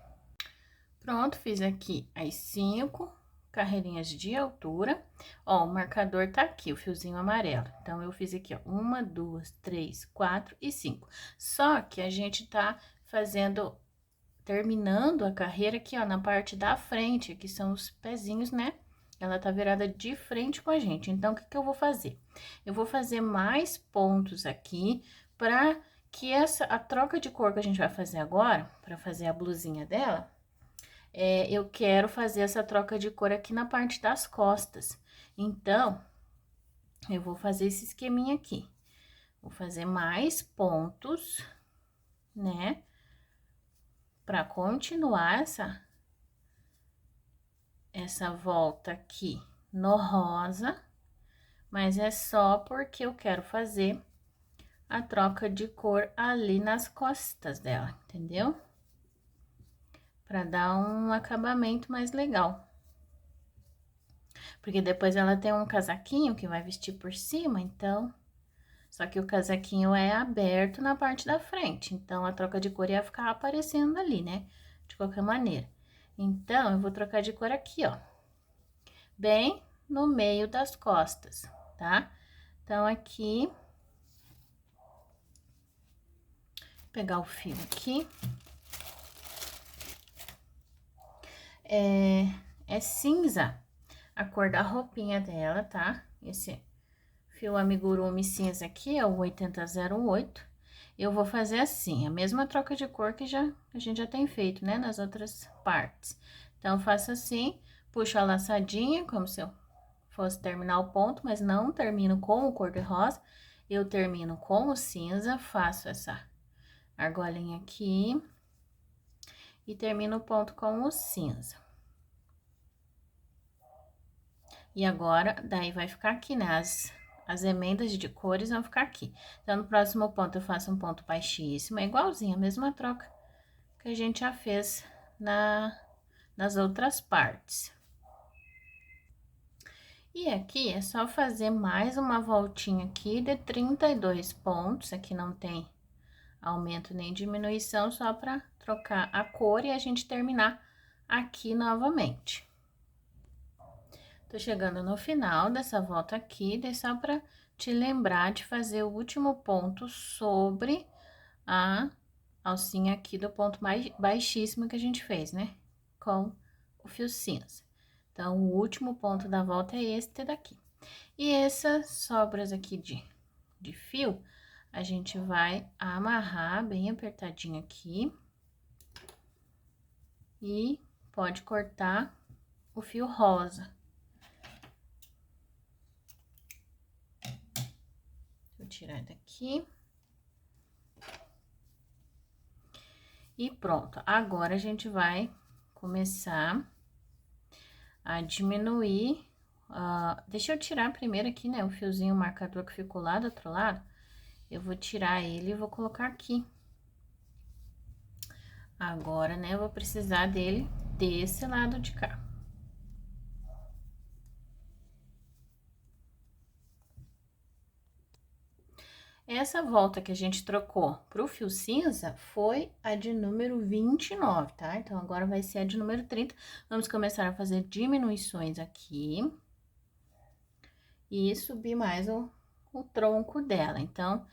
A: Pronto, fiz aqui as 5 carreirinhas de altura. Ó, o marcador tá aqui, o fiozinho amarelo. Então, eu fiz aqui, ó, 1, 2, 3, 4 e 5. Só que a gente tá terminando a carreira aqui, ó, na parte da frente, que são os pezinhos, né? Ela tá virada de frente com a gente. Então, o que que eu vou fazer? Eu vou fazer mais pontos aqui pra que a troca de cor que a gente vai fazer agora, pra fazer a blusinha dela, eu quero fazer essa troca de cor aqui na parte das costas. Então, eu vou fazer esse esqueminha aqui. Vou fazer mais pontos, né? Pra continuar essa volta aqui no rosa, mas é só porque eu quero fazer a troca de cor ali nas costas dela, entendeu? Pra dar um acabamento mais legal. Porque depois ela tem um casaquinho que vai vestir por cima, então... Só que o casaquinho é aberto na parte da frente, então a troca de cor ia ficar aparecendo ali, né? De qualquer maneira. Então, eu vou trocar de cor aqui, ó. Bem no meio das costas, tá? Então, aqui... Vou pegar o fio aqui. É cinza a cor da roupinha dela, tá? Esse fio amigurumi cinza aqui é o 8008. Eu vou fazer assim, a mesma troca de cor que a gente já tem feito, né? Nas outras partes. Então, eu faço assim, puxo a laçadinha, como se eu fosse terminar o ponto, mas não termino com o cor-de-rosa. Eu termino com o cinza, faço essa argolinha aqui e termino o ponto com o cinza. E agora, daí vai ficar aqui, né? As emendas de cores vão ficar aqui. Então, no próximo ponto, eu faço um ponto baixíssimo, é igualzinho, a mesma troca que a gente já fez nas outras partes. E aqui, é só fazer mais uma voltinha aqui de 32 pontos, aqui não tem aumento nem diminuição, só para trocar a cor e a gente terminar aqui novamente. Tô chegando no final dessa volta aqui, daí só pra te lembrar de fazer o último ponto sobre a alcinha aqui do ponto mais baixíssimo que a gente fez, né? Com o fio cinza. Então, o último ponto da volta é este daqui. E essas sobras aqui de fio, a gente vai amarrar bem apertadinho aqui. E pode cortar o fio rosa. Vou tirar daqui. E pronto. Agora, a gente vai começar a diminuir. Deixa eu tirar primeiro aqui, né, o fiozinho marcador que ficou lá do outro lado. Eu vou tirar ele e vou colocar aqui. Agora, né, eu vou precisar dele desse lado de cá. Essa volta que a gente trocou pro fio cinza foi a de número 29, tá? Então, agora vai ser a de número 30. Vamos começar a fazer diminuições aqui. E subir mais o tronco dela. Então,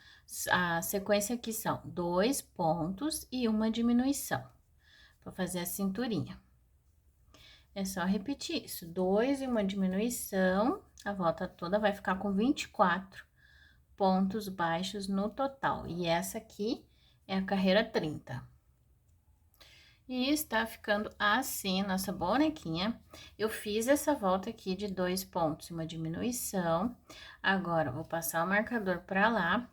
A: a sequência aqui são 2 pontos e uma diminuição, para fazer a cinturinha. É só repetir isso, 2 e uma diminuição, a volta toda vai ficar com 24 pontos baixos no total. E essa aqui é a carreira 30. E está ficando assim, nossa bonequinha. Eu fiz essa volta aqui de 2 pontos e uma diminuição. Agora, vou passar o marcador pra lá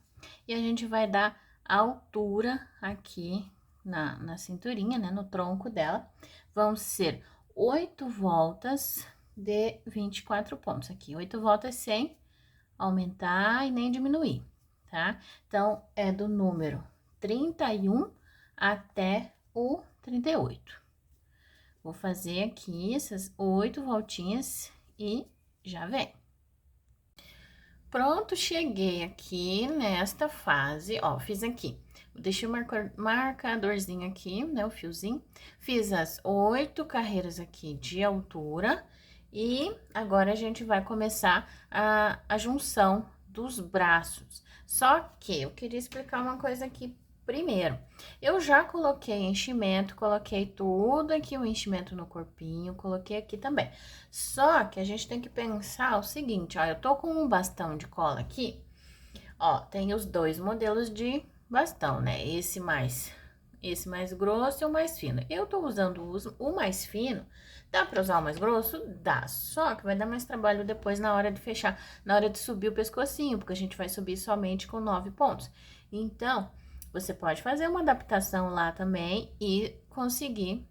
A: e a gente vai dar altura aqui na cinturinha, né, no tronco dela. Vão ser 8 voltas de 24 pontos aqui. 8 voltas sem aumentar e nem diminuir, tá? Então, é do número 31 até o 38. Vou fazer aqui essas 8 voltinhas e já vem. Pronto, cheguei aqui nesta fase, ó, fiz aqui. Deixei o marcadorzinho aqui, né, o fiozinho. Fiz as 8 carreiras aqui de altura. E agora a gente vai começar a junção dos braços. Só que eu queria explicar uma coisa aqui primeiro. Eu já coloquei enchimento, coloquei tudo aqui, o enchimento no corpinho, coloquei aqui também. Só que a gente tem que pensar o seguinte, ó, eu tô com um bastão de cola aqui, ó, tem os dois modelos de bastão, né? Esse mais grosso e o mais fino. Eu tô usando o mais fino. Dá pra usar o mais grosso? Dá. Só que vai dar mais trabalho depois na hora de fechar, na hora de subir o pescocinho, porque a gente vai subir somente com 9 pontos. Então, você pode fazer uma adaptação lá também e conseguir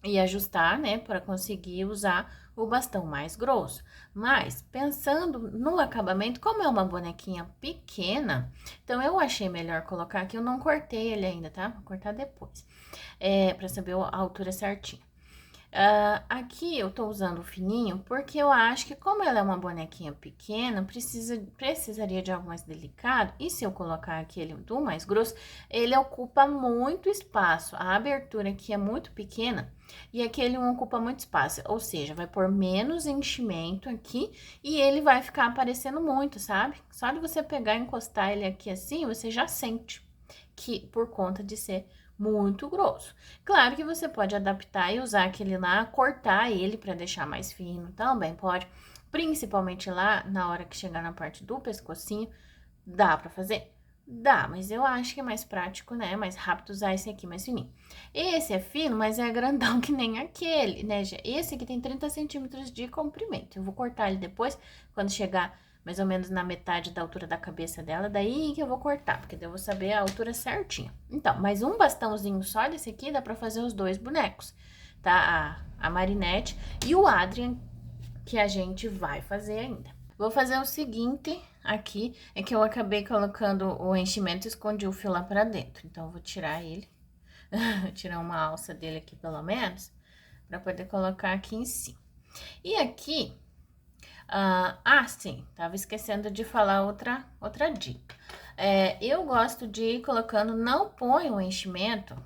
A: e ajustar, né, para conseguir usar o bastão mais grosso. Mas, pensando no acabamento, como é uma bonequinha pequena, então eu achei melhor colocar aqui, eu não cortei ele ainda, tá? Vou cortar depois, para saber a altura certinha. Aqui eu tô usando o fininho porque eu acho que como ela é uma bonequinha pequena, precisaria de algo mais delicado. E se eu colocar aquele do mais grosso, ele ocupa muito espaço. A abertura aqui é muito pequena e aquele um ocupa muito espaço. Ou seja, vai por menos enchimento aqui e ele vai ficar aparecendo muito, sabe? Só de você pegar e encostar ele aqui assim, você já sente que por conta de ser muito grosso. Claro que você pode adaptar e usar aquele lá, cortar ele para deixar mais fino, também pode. Principalmente lá, na hora que chegar na parte do pescocinho, dá para fazer? Dá, mas eu acho que é mais prático, né? Mais rápido usar esse aqui mais fininho. Esse é fino, mas é grandão que nem aquele, né? Esse aqui tem 30 centímetros de comprimento. Eu vou cortar ele depois, quando chegar mais ou menos na metade da altura da cabeça dela, daí que eu vou cortar, porque daí eu vou saber a altura certinha. Então, mais um bastãozinho só desse aqui dá pra fazer os dois bonecos, tá? A Marinette e o Adrien, que a gente vai fazer ainda. Vou fazer o seguinte aqui, é que eu acabei colocando o enchimento e escondi o fio lá pra dentro. Então, eu vou tirar ele, tirar uma alça dele aqui pelo menos, pra poder colocar aqui em cima. E aqui... sim, tava esquecendo de falar outra dica. Eu gosto de ir colocando, não põe o enchimento,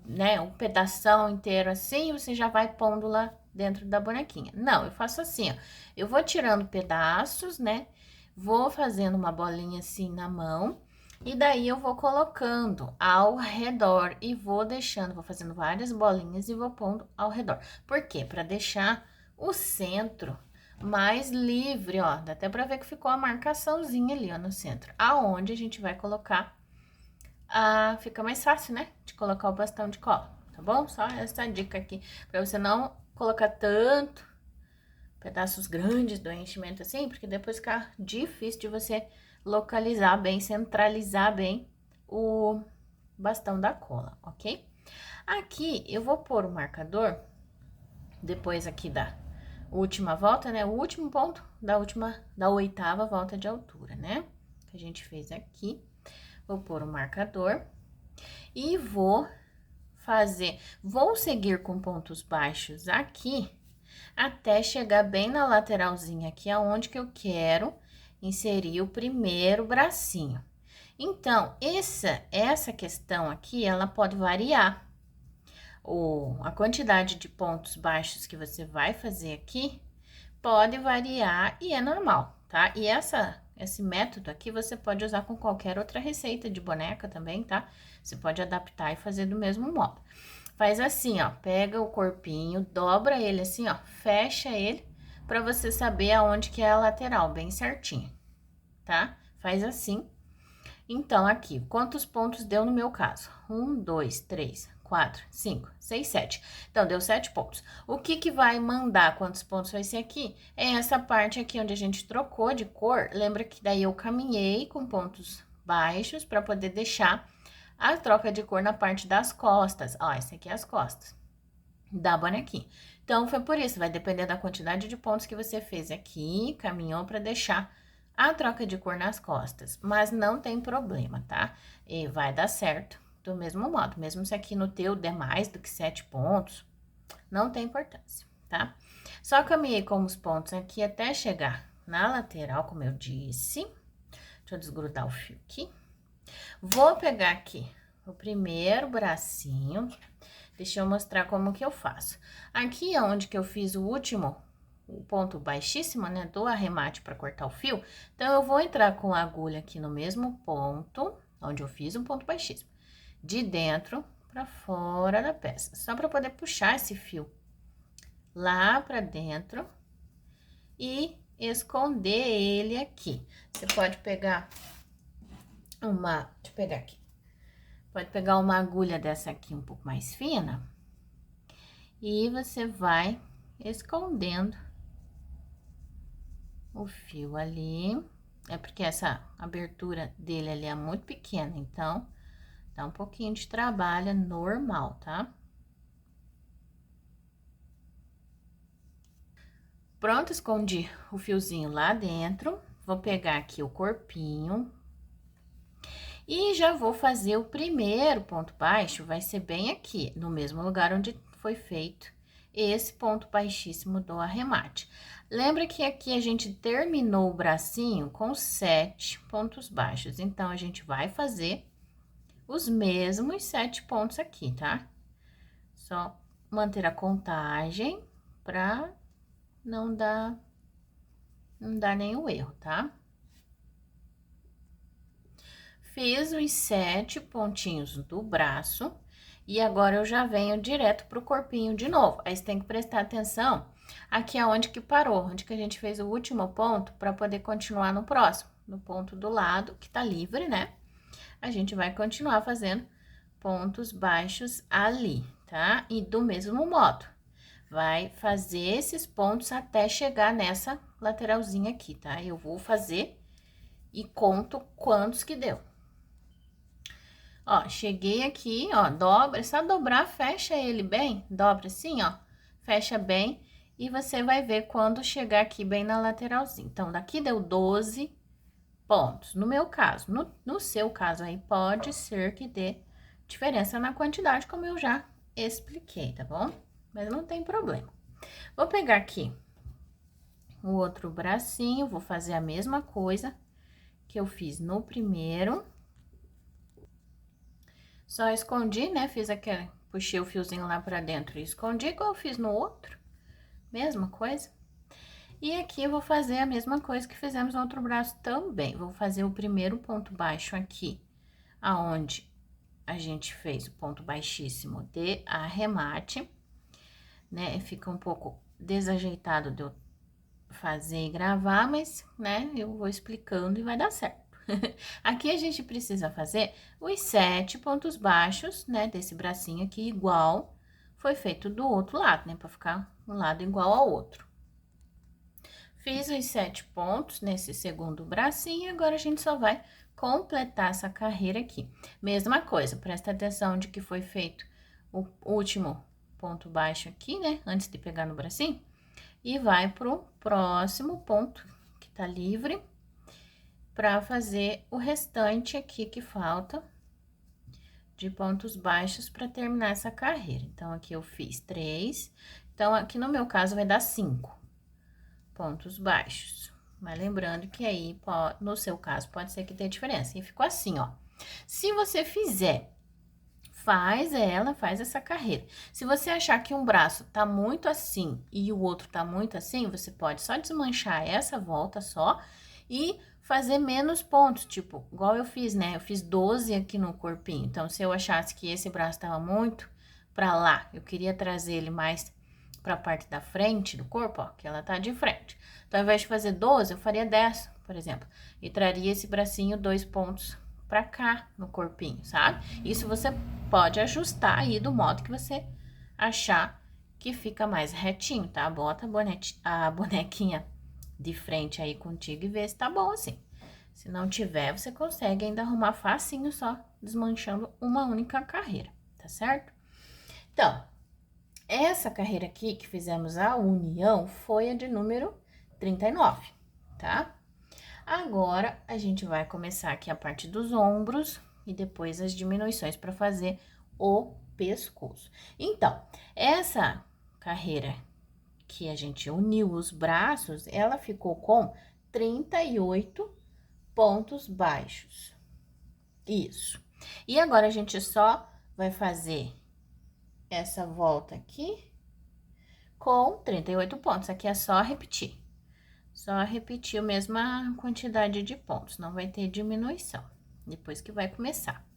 A: né, um pedação inteiro assim, você já vai pondo lá dentro da bonequinha. Não, eu faço assim, ó, eu vou tirando pedaços, né, vou fazendo uma bolinha assim na mão, e daí eu vou colocando ao redor e vou deixando, vou fazendo várias bolinhas e vou pondo ao redor. Por quê? Para deixar o centro mais livre, ó. Dá até pra ver que ficou a marcaçãozinha ali, ó, no centro. Aonde a gente vai colocar, fica mais fácil, né? De colocar o bastão de cola, tá bom? Só essa dica aqui, pra você não colocar tanto pedaços grandes do enchimento assim, porque depois fica difícil de você localizar bem, centralizar bem o bastão da cola, ok? Aqui eu vou pôr o marcador, depois aqui da última volta, né? O último ponto da oitava volta de altura, né? Que a gente fez aqui. Vou pôr o marcador e vou seguir com pontos baixos aqui, até chegar bem na lateralzinha aqui, aonde que eu quero inserir o primeiro bracinho. Então, essa questão aqui, ela pode variar. A quantidade de pontos baixos que você vai fazer aqui pode variar e é normal, tá? E esse método aqui você pode usar com qualquer outra receita de boneca também, tá? Você pode adaptar e fazer do mesmo modo. Faz assim, ó, pega o corpinho, dobra ele assim, ó, fecha ele pra você saber aonde que é a lateral, bem certinho, tá? Faz assim. Então, aqui, quantos pontos deu no meu caso? 1, 2, 3, 4, 5, 6, 7. Então, deu 7 pontos. O que vai mandar quantos pontos vai ser aqui? É essa parte aqui onde a gente trocou de cor. Lembra que daí eu caminhei com pontos baixos para poder deixar a troca de cor na parte das costas. Ó, esse aqui é as costas da bonequinha. Então, foi por isso, vai depender da quantidade de pontos que você fez aqui, caminhou para deixar a troca de cor nas costas, mas não tem problema, tá? E vai dar certo do mesmo modo, mesmo se aqui no teu der mais do que 7 pontos, não tem importância, tá? Só caminhei com os pontos aqui até chegar na lateral, como eu disse. Deixa eu desgrudar o fio aqui. Vou pegar aqui o primeiro bracinho. Deixa eu mostrar como que eu faço. Aqui é onde que eu fiz o último, o ponto baixíssimo, né, do arremate para cortar o fio. Então, eu vou entrar com a agulha aqui no mesmo ponto, onde eu fiz um ponto baixíssimo. De dentro para fora da peça. Só para poder puxar esse fio lá para dentro e esconder ele aqui. Você pode pegar uma, deixa eu pegar aqui. Pode pegar uma agulha dessa aqui um pouco mais fina e você vai escondendo o fio ali. É porque essa abertura dele ali é muito pequena, então dá um pouquinho de trabalho, é normal, tá? Pronto, escondi o fiozinho lá dentro. Vou pegar aqui o corpinho. E já vou fazer o primeiro ponto baixo, vai ser bem aqui, no mesmo lugar onde foi feito esse ponto baixíssimo do arremate. Lembra que aqui a gente terminou o bracinho com 7 pontos baixos, então, a gente vai fazer os mesmos 7 pontos aqui, tá? Só manter a contagem pra não dar nenhum erro, tá? Fiz os 7 pontinhos do braço e agora eu já venho direto pro corpinho de novo. Aí você tem que prestar atenção aqui aonde que parou, onde que a gente fez o último ponto para poder continuar no próximo, no ponto do lado que tá livre, né? A gente vai continuar fazendo pontos baixos ali, tá? E do mesmo modo, vai fazer esses pontos até chegar nessa lateralzinha aqui, tá? Eu vou fazer e conto quantos que deu. Ó, cheguei aqui, ó, dobra, é só dobrar, fecha ele bem, dobra assim, ó, fecha bem, e você vai ver quando chegar aqui bem na lateralzinha. Então, daqui deu 12 pontos. No meu caso, no seu caso aí, pode ser que dê diferença na quantidade, como eu já expliquei, tá bom? Mas não tem problema. Vou pegar aqui o outro bracinho, vou fazer a mesma coisa que eu fiz no primeiro. Só escondi, né? Fiz aquele, puxei o fiozinho lá pra dentro e escondi, igual eu fiz no outro. Mesma coisa. E aqui eu vou fazer a mesma coisa que fizemos no outro braço também. Vou fazer o primeiro ponto baixo aqui, aonde a gente fez o ponto baixíssimo de arremate, né? Fica um pouco desajeitado de eu fazer e gravar, mas, né, eu vou explicando e vai dar certo. Aqui a gente precisa fazer os 7 pontos baixos, né, desse bracinho aqui, igual foi feito do outro lado, né, pra ficar um lado igual ao outro. Fiz os 7 pontos nesse segundo bracinho, agora a gente só vai completar essa carreira aqui. Mesma coisa, presta atenção de que foi feito o último ponto baixo aqui, né, antes de pegar no bracinho, e vai pro próximo ponto que tá livre, para fazer o restante aqui que falta de pontos baixos para terminar essa carreira. Então, aqui eu fiz 3, então, aqui no meu caso vai dar 5 pontos baixos. Mas lembrando que aí, no seu caso, pode ser que tenha diferença. E ficou assim, ó. Se você fizer, faz essa carreira. Se você achar que um braço tá muito assim e o outro tá muito assim, você pode só desmanchar essa volta só e fazer menos pontos, tipo, igual eu fiz, né? Eu fiz 12 aqui no corpinho. Então, se eu achasse que esse braço tava muito pra lá, eu queria trazer ele mais pra parte da frente do corpo, ó, que ela tá de frente. Então, ao invés de fazer 12, eu faria 10, por exemplo, e traria esse bracinho 2 pontos pra cá no corpinho, sabe? Isso você pode ajustar aí do modo que você achar que fica mais retinho, tá? Bota a bonequinha de frente aí contigo e vê se tá bom assim. Se não tiver, você consegue ainda arrumar facinho só desmanchando uma única carreira, tá certo? Então, essa carreira aqui que fizemos a união foi a de número 39, tá? Agora, a gente vai começar aqui a parte dos ombros e depois as diminuições para fazer o pescoço. Então, essa carreira que a gente uniu os braços, ela ficou com 38 pontos baixos. Isso. E agora, a gente só vai fazer essa volta aqui com 38 pontos. Aqui é só repetir. Só repetir a mesma quantidade de pontos, não vai ter diminuição, depois que vai começar.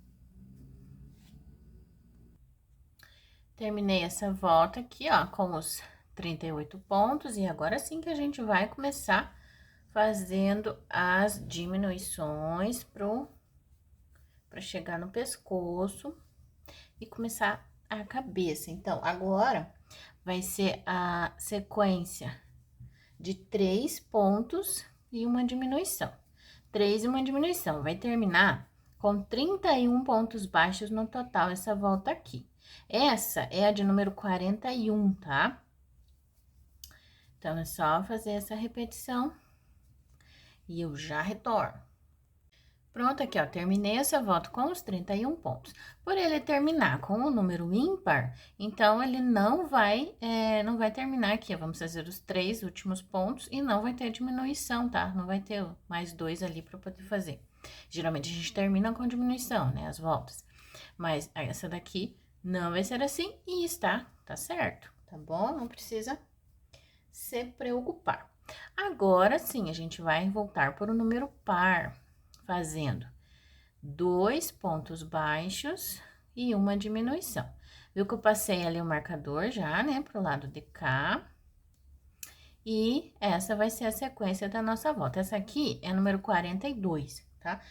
A: Terminei essa volta aqui, ó, com os 38 pontos, e agora sim que a gente vai começar fazendo as diminuições para chegar no pescoço e começar a cabeça. Então, agora vai ser a sequência de 3 pontos e uma diminuição. 3 e uma diminuição. Vai terminar com 31 pontos baixos no total, essa volta aqui. Essa é a de número 41, tá? Então, é só fazer essa repetição e eu já retorno. Pronto, aqui, ó, terminei essa volta com os 31 pontos. Por ele terminar com o número ímpar, então, ele não vai terminar aqui, ó, vamos fazer os 3 últimos pontos e não vai ter diminuição, tá? Não vai ter mais 2 ali para poder fazer. Geralmente, a gente termina com diminuição, né, as voltas. Mas essa daqui não vai ser assim e está, tá certo, tá bom? Não precisa se preocupar. Agora, sim, a gente vai voltar para o número par, fazendo 2 pontos baixos e uma diminuição. Viu que eu passei ali o marcador já, né, pro lado de cá. E essa vai ser a sequência da nossa volta. Essa aqui é número 42, tá?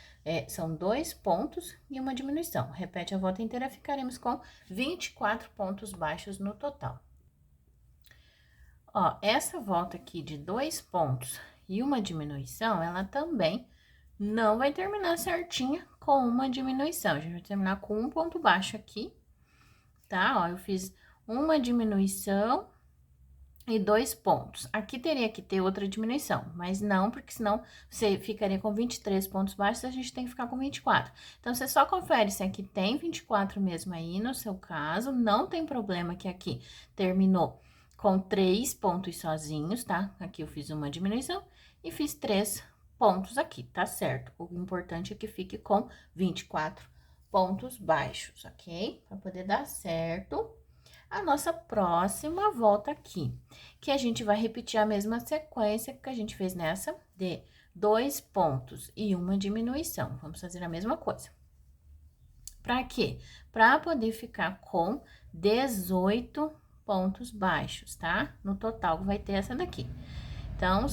A: São 2 pontos e uma diminuição. Repete a volta inteira, ficaremos com 24 pontos baixos no total. Ó, essa volta aqui de 2 pontos e uma diminuição, ela também não vai terminar certinha com uma diminuição. A gente vai terminar com um ponto baixo aqui, tá? Ó, eu fiz uma diminuição e 2 pontos. Aqui teria que ter outra diminuição, mas não, porque senão você ficaria com 23 pontos baixos, a gente tem que ficar com 24. Então, você só confere se aqui tem 24 mesmo aí, no seu caso, não tem problema que aqui terminou com 3 pontos sozinhos, tá? Aqui eu fiz uma diminuição e fiz 3 pontos aqui, tá certo? O importante é que fique com 24 pontos baixos, ok? Para poder dar certo a nossa próxima volta aqui, que a gente vai repetir a mesma sequência que a gente fez nessa, de 2 pontos e uma diminuição. Vamos fazer a mesma coisa. Para quê? Para poder ficar com 18 pontos baixos, tá? No total vai ter essa daqui. Então,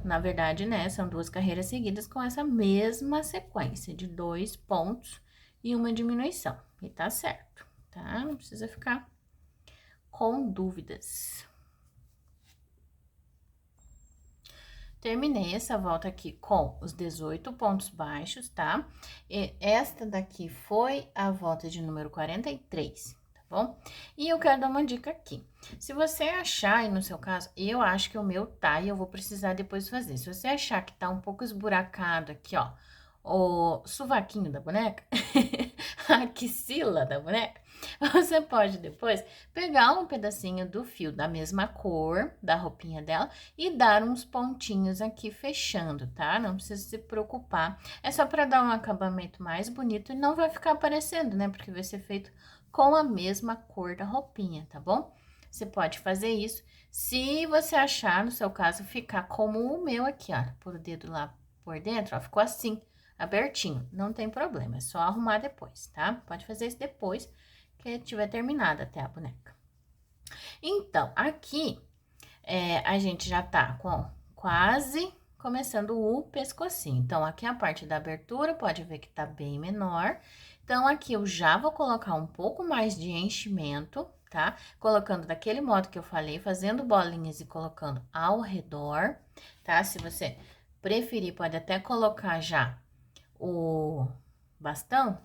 A: na verdade, né, são 2 carreiras seguidas com essa mesma sequência de 2 pontos e uma diminuição. E tá certo, tá? Não precisa ficar com dúvidas. Terminei essa volta aqui com os 18 pontos baixos, tá? E esta daqui foi a volta de número 43. Bom? E eu quero dar uma dica aqui. Se você achar, aí no seu caso, eu acho que o meu tá e eu vou precisar depois fazer. Se você achar que tá um pouco esburacado aqui, ó, o sovaquinho da boneca, a axila da boneca, você pode depois pegar um pedacinho do fio da mesma cor da roupinha dela e dar uns pontinhos aqui fechando, tá? Não precisa se preocupar. É só para dar um acabamento mais bonito e não vai ficar aparecendo, né? Porque vai ser feito com a mesma cor da roupinha, tá bom? Você pode fazer isso. Se você achar, no seu caso, ficar como o meu aqui, ó, por o dedo lá por dentro, ó, ficou assim, abertinho. Não tem problema, é só arrumar depois, tá? Pode fazer isso depois que tiver terminado até a boneca. Então, aqui, a gente já tá com quase começando o pescocinho. Então, aqui a parte da abertura, pode ver que tá bem menor. Então, aqui eu já vou colocar um pouco mais de enchimento, tá? Colocando daquele modo que eu falei, fazendo bolinhas e colocando ao redor, tá? Se você preferir, pode até colocar já o bastão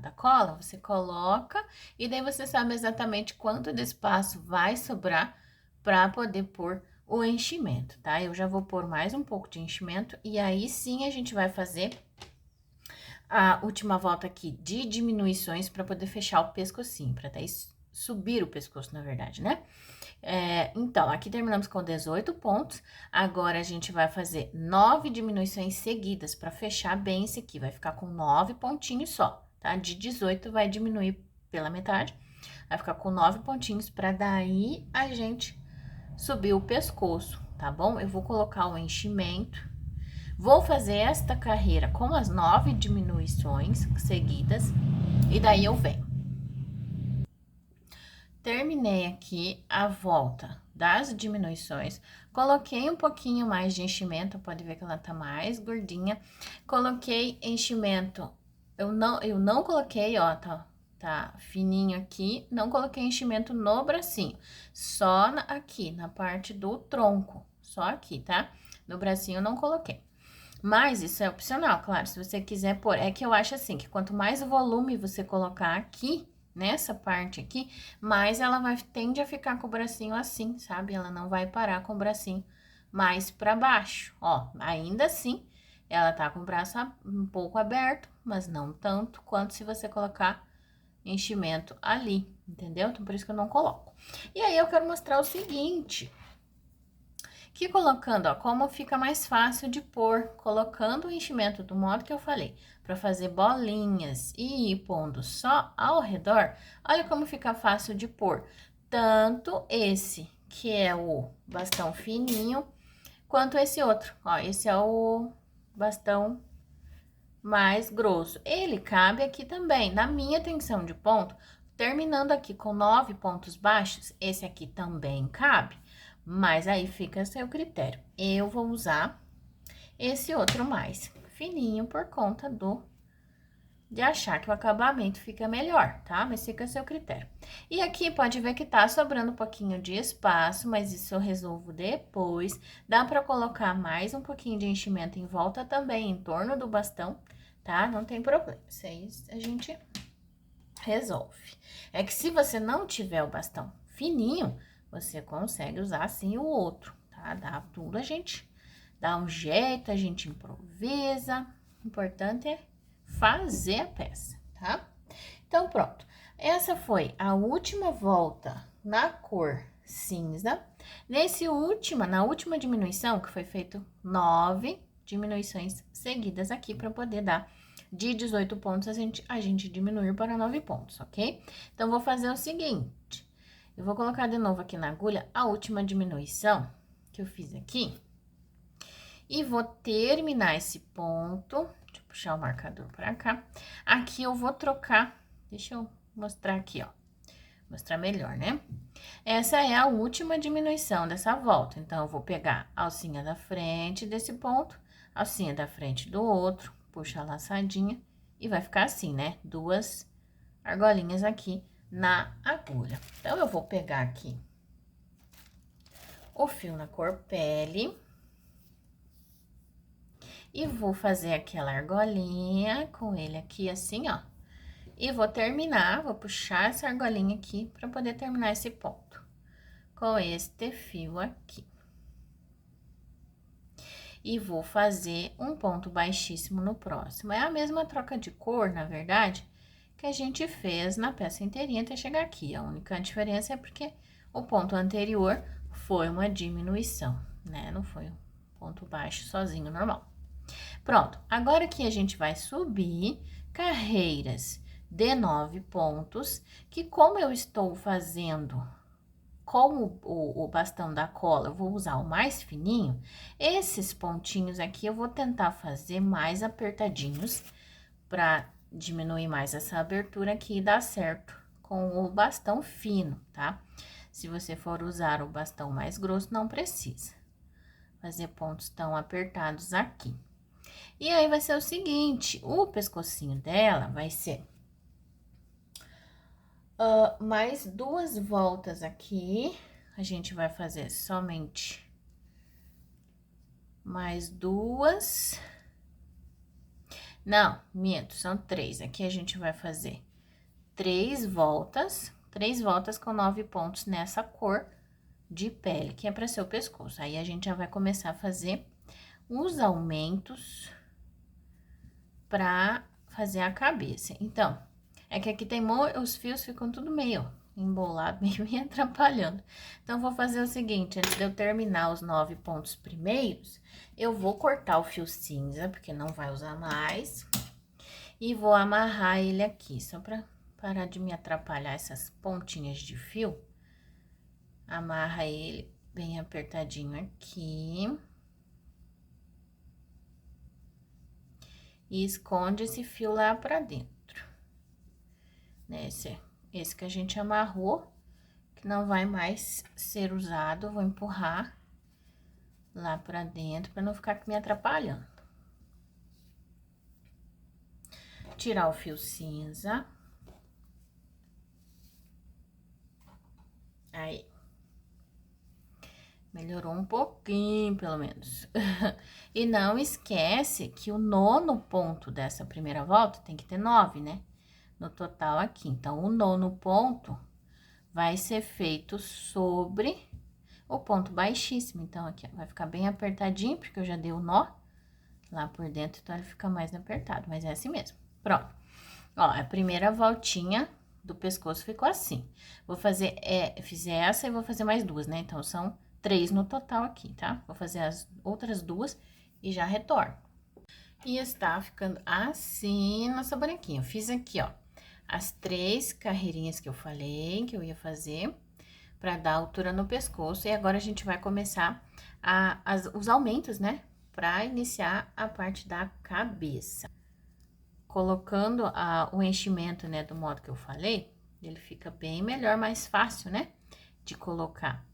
A: da cola, você coloca e daí você sabe exatamente quanto de espaço vai sobrar para poder pôr o enchimento, tá? Eu já vou pôr mais um pouco de enchimento e aí sim a gente vai fazer a última volta aqui de diminuições para poder fechar o pescocinho, para até subir o pescoço, na verdade, né? Então, aqui terminamos com 18 pontos. Agora, a gente vai fazer 9 diminuições seguidas para fechar bem esse aqui. Vai ficar com 9 pontinhos só, tá? De 18 vai diminuir pela metade. Vai ficar com 9 pontinhos para daí a gente subir o pescoço, tá bom? Eu vou colocar o enchimento. Vou fazer esta carreira com as 9 diminuições seguidas e daí eu venho. Terminei aqui a volta das diminuições, coloquei um pouquinho mais de enchimento, pode ver que ela tá mais gordinha. Coloquei enchimento, eu não coloquei, ó, tá fininho aqui, não coloquei enchimento no bracinho, só aqui, na parte do tronco, só aqui, tá? No bracinho eu não coloquei. Mas isso é opcional, claro, se você quiser pôr. É que eu acho assim, que quanto mais volume você colocar aqui, nessa parte aqui, mais ela tende a ficar com o bracinho assim, sabe? Ela não vai parar com o bracinho mais pra baixo, ó. Ainda assim, ela tá com o braço um pouco aberto, mas não tanto quanto se você colocar enchimento ali, entendeu? Então, por isso que eu não coloco. E aí, eu quero mostrar o seguinte... Que colocando, ó, como fica mais fácil de pôr, colocando o enchimento do modo que eu falei, para fazer bolinhas e ir pondo só ao redor, olha como fica fácil de pôr. Tanto esse, que é o bastão fininho, quanto esse outro, ó, esse é o bastão mais grosso. Ele cabe aqui também, na minha tensão de ponto, terminando aqui com 9 pontos baixos, esse aqui também cabe. Mas aí fica a seu critério. Eu vou usar esse outro mais fininho por conta de achar que o acabamento fica melhor, tá? Mas fica a seu critério. E aqui pode ver que tá sobrando um pouquinho de espaço, mas isso eu resolvo depois. Dá pra colocar mais um pouquinho de enchimento em volta também, em torno do bastão, tá? Não tem problema. Isso aí a gente resolve. É que se você não tiver o bastão fininho, você consegue usar assim o outro, tá? Dá tudo, a gente dá um jeito, a gente improvisa. O importante é fazer a peça, tá? Então, pronto. Essa foi a última volta na cor cinza. Na última diminuição, que foi feito 9 diminuições seguidas aqui para poder dar de 18 pontos, a gente diminuir para 9 pontos, ok? Então, vou fazer o seguinte. Eu vou colocar de novo aqui na agulha a última diminuição que eu fiz aqui. E vou terminar esse ponto. Deixa eu puxar o marcador pra cá. Aqui eu vou trocar. Deixa eu mostrar aqui, ó. Mostrar melhor, né? Essa é a última diminuição dessa volta. Então, eu vou pegar a alcinha da frente desse ponto, a alcinha da frente do outro, puxa a laçadinha e vai ficar assim, né? Duas argolinhas aqui na agulha. Então, eu vou pegar aqui o fio na cor pele e vou fazer aquela argolinha com ele aqui assim, ó. E vou terminar, vou puxar essa argolinha aqui para poder terminar esse ponto com este fio aqui. E vou fazer um ponto baixíssimo no próximo. É a mesma troca de cor, na verdade, que a gente fez na peça inteirinha até chegar aqui. A única diferença é porque o ponto anterior foi uma diminuição, né? Não foi um ponto baixo sozinho, normal. Pronto, agora que a gente vai subir carreiras de 9 pontos, que como eu estou fazendo com o bastão da cola, eu vou usar o mais fininho, esses pontinhos aqui eu vou tentar fazer mais apertadinhos para diminuir mais essa abertura aqui e dar certo com o bastão fino, tá? Se você for usar o bastão mais grosso, não precisa fazer pontos tão apertados aqui. E aí, vai ser o seguinte, o pescocinho dela vai ser mais 2 voltas aqui. A gente vai fazer somente mais 2. Não, minto, são 3. Aqui a gente vai fazer 3 voltas com 9 pontos nessa cor de pele, que é para ser o pescoço. Aí, a gente já vai começar a fazer os aumentos pra fazer a cabeça. Então, é que aqui tem os fios ficam tudo meio embolado, meio me atrapalhando. Então, vou fazer o seguinte, antes de eu terminar os 9 pontos primeiros, eu vou cortar o fio cinza, porque não vai usar mais, e vou amarrar ele aqui, só pra parar de me atrapalhar essas pontinhas de fio. Amarra ele bem apertadinho aqui. E esconde esse fio lá pra dentro. Esse que a gente amarrou, que não vai mais ser usado, vou empurrar lá pra dentro, pra não ficar me atrapalhando. Tirar o fio cinza. Aí. Melhorou um pouquinho, pelo menos. E não esquece que o 9º ponto dessa primeira volta tem que ter 9, né? No total aqui. Então, o 9º ponto vai ser feito sobre o ponto baixíssimo. Então, aqui, ó, vai ficar bem apertadinho, porque eu já dei o nó lá por dentro, então ele fica mais apertado, mas é assim mesmo. Pronto. Ó, a primeira voltinha do pescoço ficou assim. Vou fazer, fiz essa e vou fazer mais 2, né? Então, são 3 no total aqui, tá? Vou fazer as outras 2 e já retorno. E está ficando assim nossa bonequinha. Eu fiz aqui, ó, as 3 carreirinhas que eu falei que eu ia fazer para dar altura no pescoço. E agora a gente vai começar os aumentos, né? Para iniciar a parte da cabeça. Colocando o enchimento, né, do modo que eu falei, ele fica bem melhor, mais fácil, né? De colocar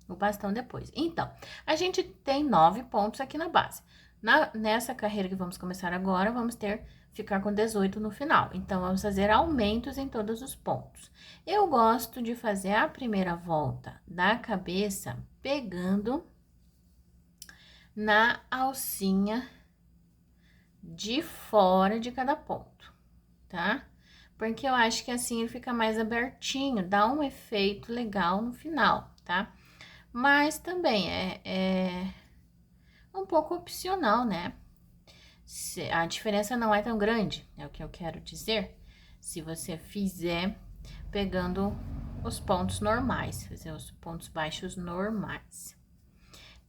A: o bastão depois. Então, a gente tem 9 pontos aqui na base. Nessa carreira que vamos começar agora, vamos ficar com 18 no final. Então, vamos fazer aumentos em todos os pontos. Eu gosto de fazer a primeira volta da cabeça pegando na alcinha de fora de cada ponto, tá? Porque eu acho que assim ele fica mais abertinho, dá um efeito legal no final, tá? Mas também é um pouco opcional, né? A diferença não é tão grande, é o que eu quero dizer. Se você fizer pegando os pontos normais, fazer os pontos baixos normais.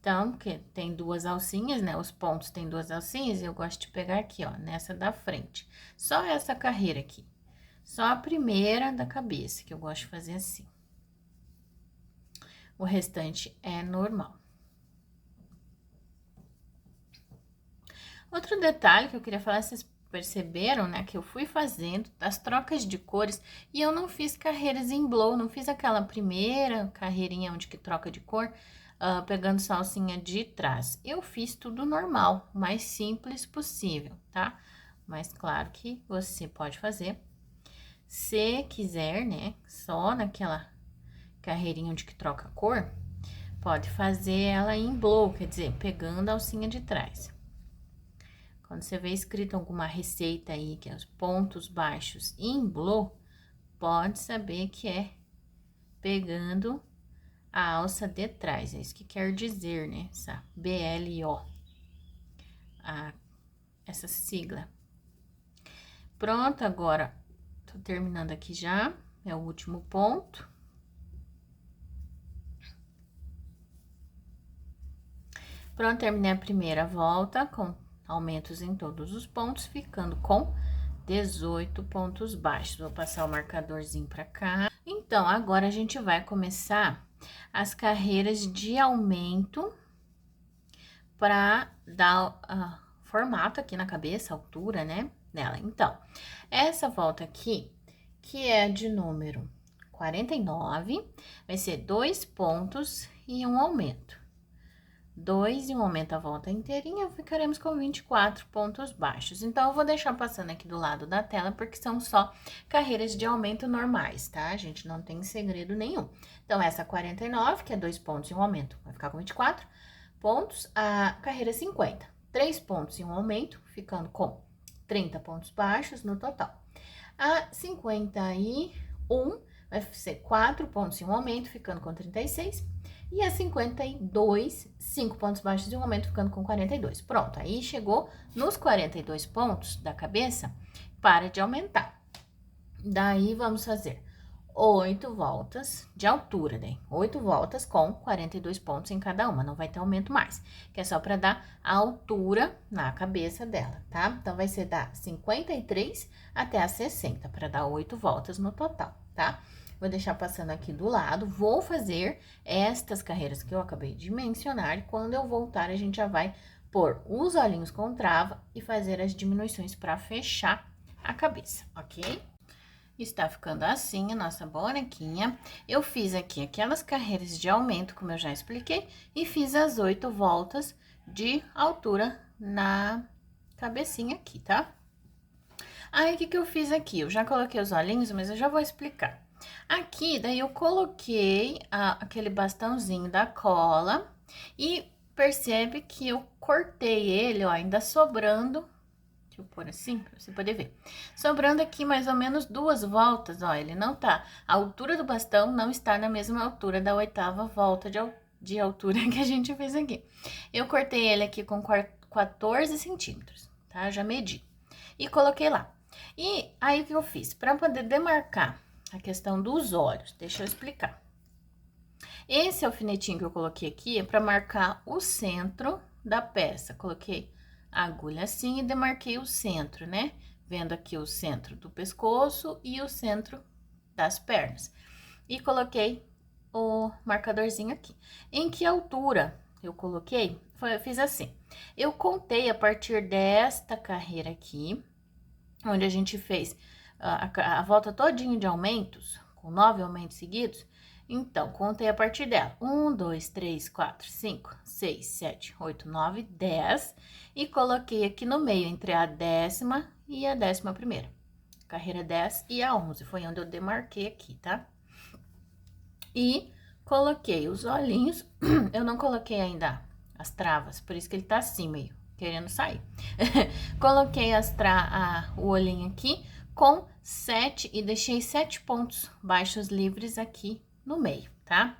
A: Então, porque tem 2 alcinhas, né? Os pontos tem 2 alcinhas e eu gosto de pegar aqui, ó, nessa da frente. Só essa carreira aqui. Só a primeira da cabeça, que eu gosto de fazer assim. O restante é normal. Outro detalhe que eu queria falar, vocês perceberam, né, que eu fui fazendo as trocas de cores e eu não fiz carreiras em blow, não fiz aquela primeira carreirinha onde que troca de cor, pegando só a alcinha de trás. Eu fiz tudo normal, o mais simples possível, tá? Mas claro que você pode fazer, se quiser, né, só naquela carreirinha onde que troca a cor, pode fazer ela em blow, quer dizer, pegando a alcinha de trás. Quando você vê escrito alguma receita aí, que é os pontos baixos em blow, pode saber que é pegando a alça de trás. É isso que quer dizer, né? Essa BLO, essa sigla. Pronto, agora, tô terminando aqui já, é o último ponto. Pronto, terminei a primeira volta com aumentos em todos os pontos, ficando com 18 pontos baixos. Vou passar o marcadorzinho pra cá. Então, agora a gente vai começar as carreiras de aumento pra dar formato aqui na cabeça, altura, né, nela. Então, essa volta aqui, que é de número 49, vai ser 2 pontos e um aumento. 2 e um aumento a volta inteirinha, ficaremos com 24 pontos baixos. Então, eu vou deixar passando aqui do lado da tela, porque são só carreiras de aumento normais, tá? A gente não tem segredo nenhum. Então, essa 49, que é 2 pontos e um aumento, vai ficar com 24 pontos. A carreira 50, 3 pontos e um aumento, ficando com 30 pontos baixos no total. A 51 vai ser 4 pontos e um aumento, ficando com 36. E a 52, 5 pontos baixos e um aumento, ficando com 42. Pronto, aí chegou nos 42 pontos da cabeça, para de aumentar. Daí, vamos fazer 8 voltas de altura, né? 8 voltas com 42 pontos em cada uma, não vai ter aumento mais, que é só para dar a altura na cabeça dela, tá? Então, vai ser da 53 até a 60, para dar 8 voltas no total, tá? Vou deixar passando aqui do lado, vou fazer estas carreiras que eu acabei de mencionar, e quando eu voltar, a gente já vai pôr os olhinhos com trava e fazer as diminuições para fechar a cabeça, ok? Está ficando assim a nossa bonequinha. Eu fiz aqui aquelas carreiras de aumento, como eu já expliquei, e fiz as 8 voltas de altura na cabecinha aqui, tá? Aí, o que que eu fiz aqui? Eu já coloquei os olhinhos, mas eu já vou explicar. Aqui, daí eu coloquei aquele bastãozinho da cola e percebe que eu cortei ele, ó, ainda sobrando. Deixa eu pôr assim, pra você poder ver. Sobrando aqui mais ou menos 2 voltas, ó, ele não tá... A altura do bastão não está na mesma altura da 8ª volta de altura que a gente fez aqui. Eu cortei ele aqui com 14 centímetros, tá? Já medi. E coloquei lá. E aí, o que eu fiz? Pra poder demarcar a questão dos olhos, deixa eu explicar. Esse alfinetinho que eu coloquei aqui é pra marcar o centro da peça. Coloquei a agulha assim e demarquei o centro, né? Vendo aqui o centro do pescoço e o centro das pernas. E coloquei o marcadorzinho aqui. Em que altura eu coloquei? Eu fiz assim. Eu contei a partir desta carreira aqui, onde a gente fez a volta todinha de aumentos, com 9 aumentos seguidos. Então, contei a partir dela. 1, 2, 3, 4, 5, 6, 7, 8, 9, 10. E coloquei aqui no meio, entre a 10ª e a 11ª. Carreira 10 e a 11, foi onde eu demarquei aqui, tá? E coloquei os olhinhos, eu não coloquei ainda as travas, por isso que ele tá assim, meio querendo sair. Coloquei o olhinho aqui com 7 e deixei 7 pontos baixos livres aqui no meio, tá?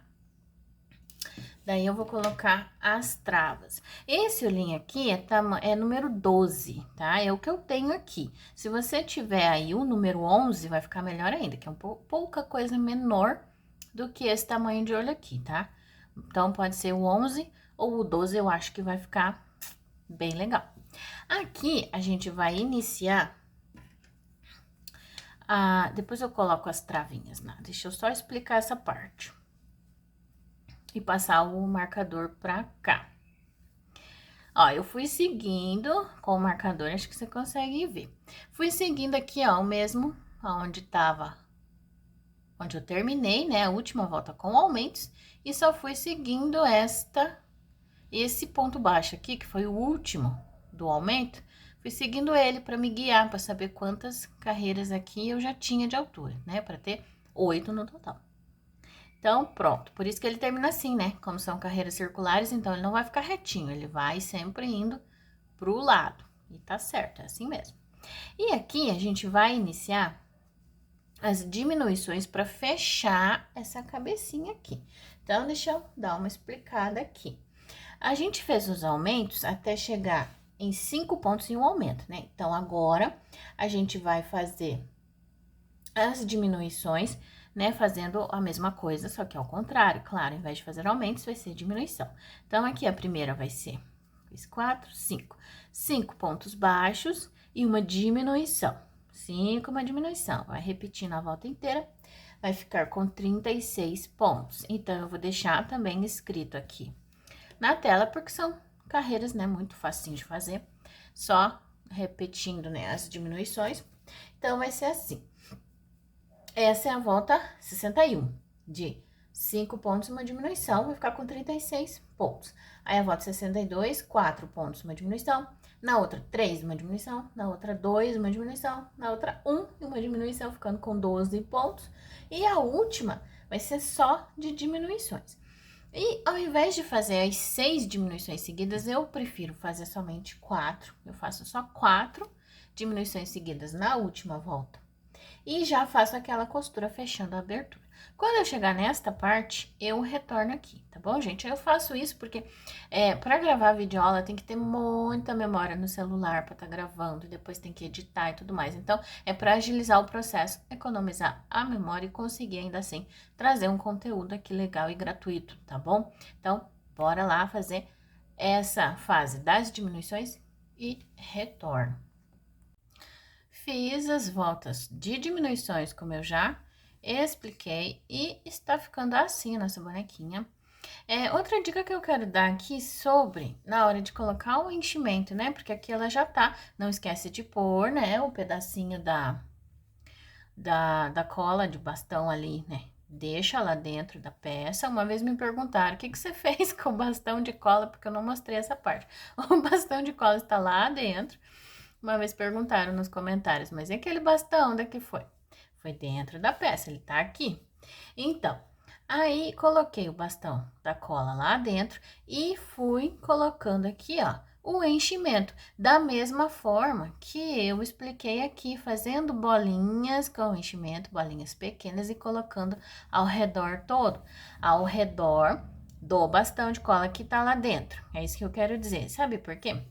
A: Daí, eu vou colocar as travas. Esse olhinho aqui é número 12, tá? É o que eu tenho aqui. Se você tiver aí o número 11, vai ficar melhor ainda, que é pouca coisa menor do que esse tamanho de olho aqui, tá? Então, pode ser o 11 ou o 12, eu acho que vai ficar bem legal. Aqui, a gente vai iniciar... depois eu coloco as travinhas, né? Deixa eu só explicar essa parte. E passar o marcador pra cá. Ó, eu fui seguindo com o marcador, acho que você consegue ver. Fui seguindo aqui, ó, o mesmo, onde eu terminei, né, a última volta com aumentos. E só fui seguindo esse ponto baixo aqui, que foi o último do aumento. Fui seguindo ele para me guiar, para saber quantas carreiras aqui eu já tinha de altura, né? Para ter 8 no total. Então, pronto. Por isso que ele termina assim, né? Como são carreiras circulares, então ele não vai ficar retinho, ele vai sempre indo pro lado. E tá certo, é assim mesmo. E aqui a gente vai iniciar as diminuições para fechar essa cabecinha aqui. Então, deixa eu dar uma explicada aqui. A gente fez os aumentos até chegar em 5 pontos em um aumento, né? Então, agora, a gente vai fazer as diminuições, né? Fazendo a mesma coisa, só que ao contrário, claro, ao invés de fazer aumentos, vai ser diminuição. Então, aqui a primeira vai ser 4, 5. 5 pontos baixos e uma diminuição. 5, uma diminuição. Vai repetindo a volta inteira, vai ficar com 36 pontos. Então, eu vou deixar também escrito aqui na tela, porque são carreiras, né, muito facinho de fazer, só repetindo, né, as diminuições. Então, vai ser assim. Essa é a volta 61, de 5 pontos, uma diminuição, vai ficar com 36 pontos. Aí, a volta 62, 4 pontos, uma diminuição. Na outra, 3, uma diminuição. Na outra, 2, uma diminuição. Na outra, 1 e uma diminuição, ficando com 12 pontos. E a última vai ser só de diminuições. E ao invés de fazer as 6 diminuições seguidas, eu prefiro fazer somente 4. Eu faço só 4 diminuições seguidas na última volta. e já faço aquela costura fechando a abertura. Quando eu chegar nesta parte, eu retorno aqui, tá bom, gente? Eu faço isso porque para gravar a videoaula tem que ter muita memória no celular para estar gravando, e depois tem que editar e tudo mais. Então, é para agilizar o processo, economizar a memória e conseguir ainda assim trazer um conteúdo aqui legal e gratuito, tá bom? Então, bora lá fazer essa fase das diminuições e retorno. Fiz as voltas de diminuições, como eu já expliquei, e está ficando assim a nossa bonequinha. Outra dica que eu quero dar aqui sobre, na hora de colocar o enchimento, né? Porque aqui ela já tá, não esquece de pôr, né, o pedacinho da cola de bastão ali, né? Deixa lá dentro da peça. Uma vez me perguntaram, o que você fez com o bastão de cola? Porque eu não mostrei essa parte. O bastão de cola está lá dentro. Uma vez perguntaram nos comentários, mas e aquele bastão, onde é que foi? Foi dentro da peça, ele tá aqui. Então, aí coloquei o bastão da cola lá dentro e fui colocando aqui, ó, o enchimento, da mesma forma que eu expliquei aqui, fazendo bolinhas com enchimento, bolinhas pequenas e colocando ao redor todo, ao redor do bastão de cola que tá lá dentro. É isso que eu quero dizer, sabe por quê?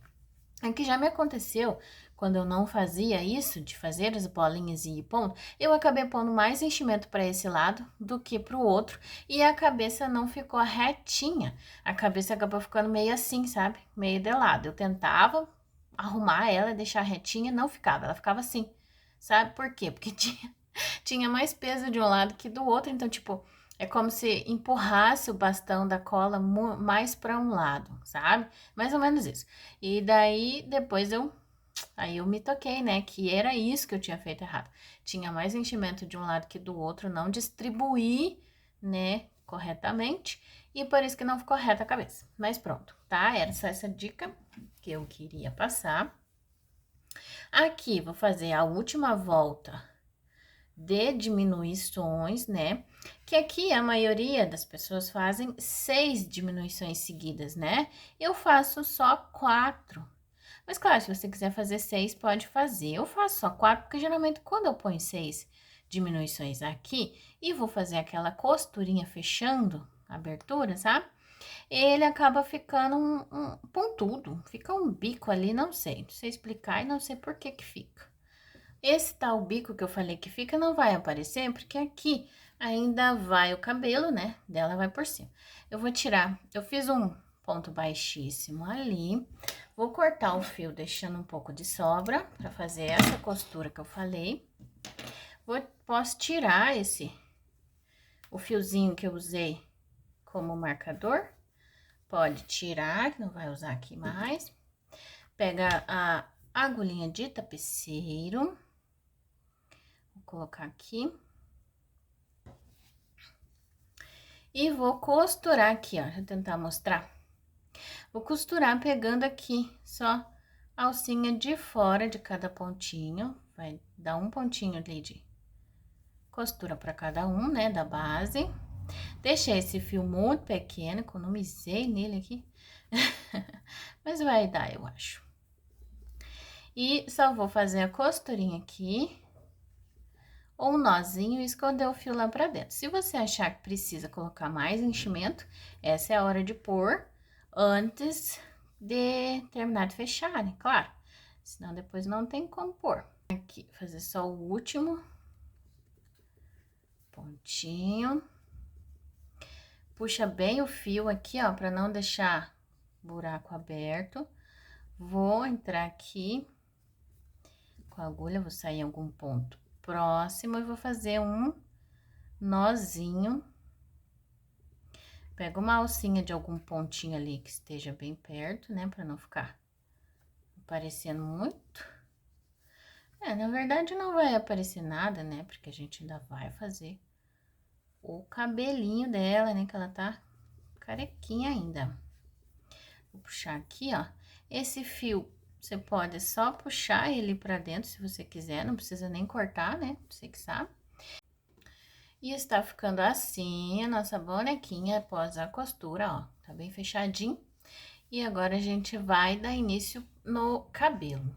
A: É que já me aconteceu, quando eu não fazia isso, de fazer as bolinhas e ir pondo, eu acabei pondo mais enchimento para esse lado do que para o outro, e a cabeça não ficou retinha. A cabeça acabou ficando meio assim, sabe? Meio de lado. Eu tentava arrumar ela, deixar retinha, não ficava, ela ficava assim. Sabe por quê? Porque tinha mais peso de um lado que do outro, então, tipo, é como se empurrasse o bastão da cola mais para um lado, sabe? Mais ou menos isso. E daí, depois aí eu me toquei, né, que era isso que eu tinha feito errado. Tinha mais enchimento de um lado que do outro, não distribuí, né, corretamente, e por isso que não ficou reta a cabeça. Mas pronto, tá? Era só essa dica que eu queria passar. Aqui, vou fazer a última volta de diminuições, né? Que aqui a maioria das pessoas fazem 6 diminuições seguidas, né? Eu faço só 4. Mas claro, se você quiser fazer 6, pode fazer. Eu faço só 4, porque geralmente quando eu ponho 6 diminuições aqui e vou fazer aquela costurinha fechando a abertura, sabe? Ele acaba ficando um pontudo, fica um bico ali, não sei explicar e não sei por que que fica. Esse tal bico que eu falei que fica não vai aparecer, porque aqui ainda vai o cabelo, né, dela vai por cima. Eu vou tirar, eu fiz um ponto baixíssimo ali, vou cortar o fio deixando um pouco de sobra para fazer essa costura que eu falei. Posso tirar o fiozinho que eu usei como marcador, pode tirar, que não vai usar aqui mais. Pega a agulhinha de tapeceiro, vou colocar aqui. E vou costurar aqui, ó, deixa eu tentar mostrar. Vou costurar pegando aqui só a alcinha de fora de cada pontinho, vai dar um pontinho ali de costura para cada um, né, da base. Deixei esse fio muito pequeno, economizei nele aqui, mas vai dar, eu acho. E só vou fazer a costurinha aqui, um nozinho e esconder o fio lá pra dentro. Se você achar que precisa colocar mais enchimento, essa é a hora de pôr antes de terminar de fechar, né? Claro, senão depois não tem como pôr. Aqui, fazer só o último pontinho. Puxa bem o fio aqui, ó, pra não deixar buraco aberto. Vou entrar aqui com a agulha, vou sair em algum ponto próximo e vou fazer um nozinho. Pega uma alcinha de algum pontinho ali que esteja bem perto, né, pra não ficar aparecendo muito. Na verdade não vai aparecer nada, né, porque a gente ainda vai fazer o cabelinho dela, né, que ela tá carequinha ainda. Vou puxar aqui, ó. Esse fio, você pode só puxar ele pra dentro, se você quiser, não precisa nem cortar, né, você que sabe. E está ficando assim a nossa bonequinha após a costura, ó, tá bem fechadinho. E agora, a gente vai dar início no cabelo.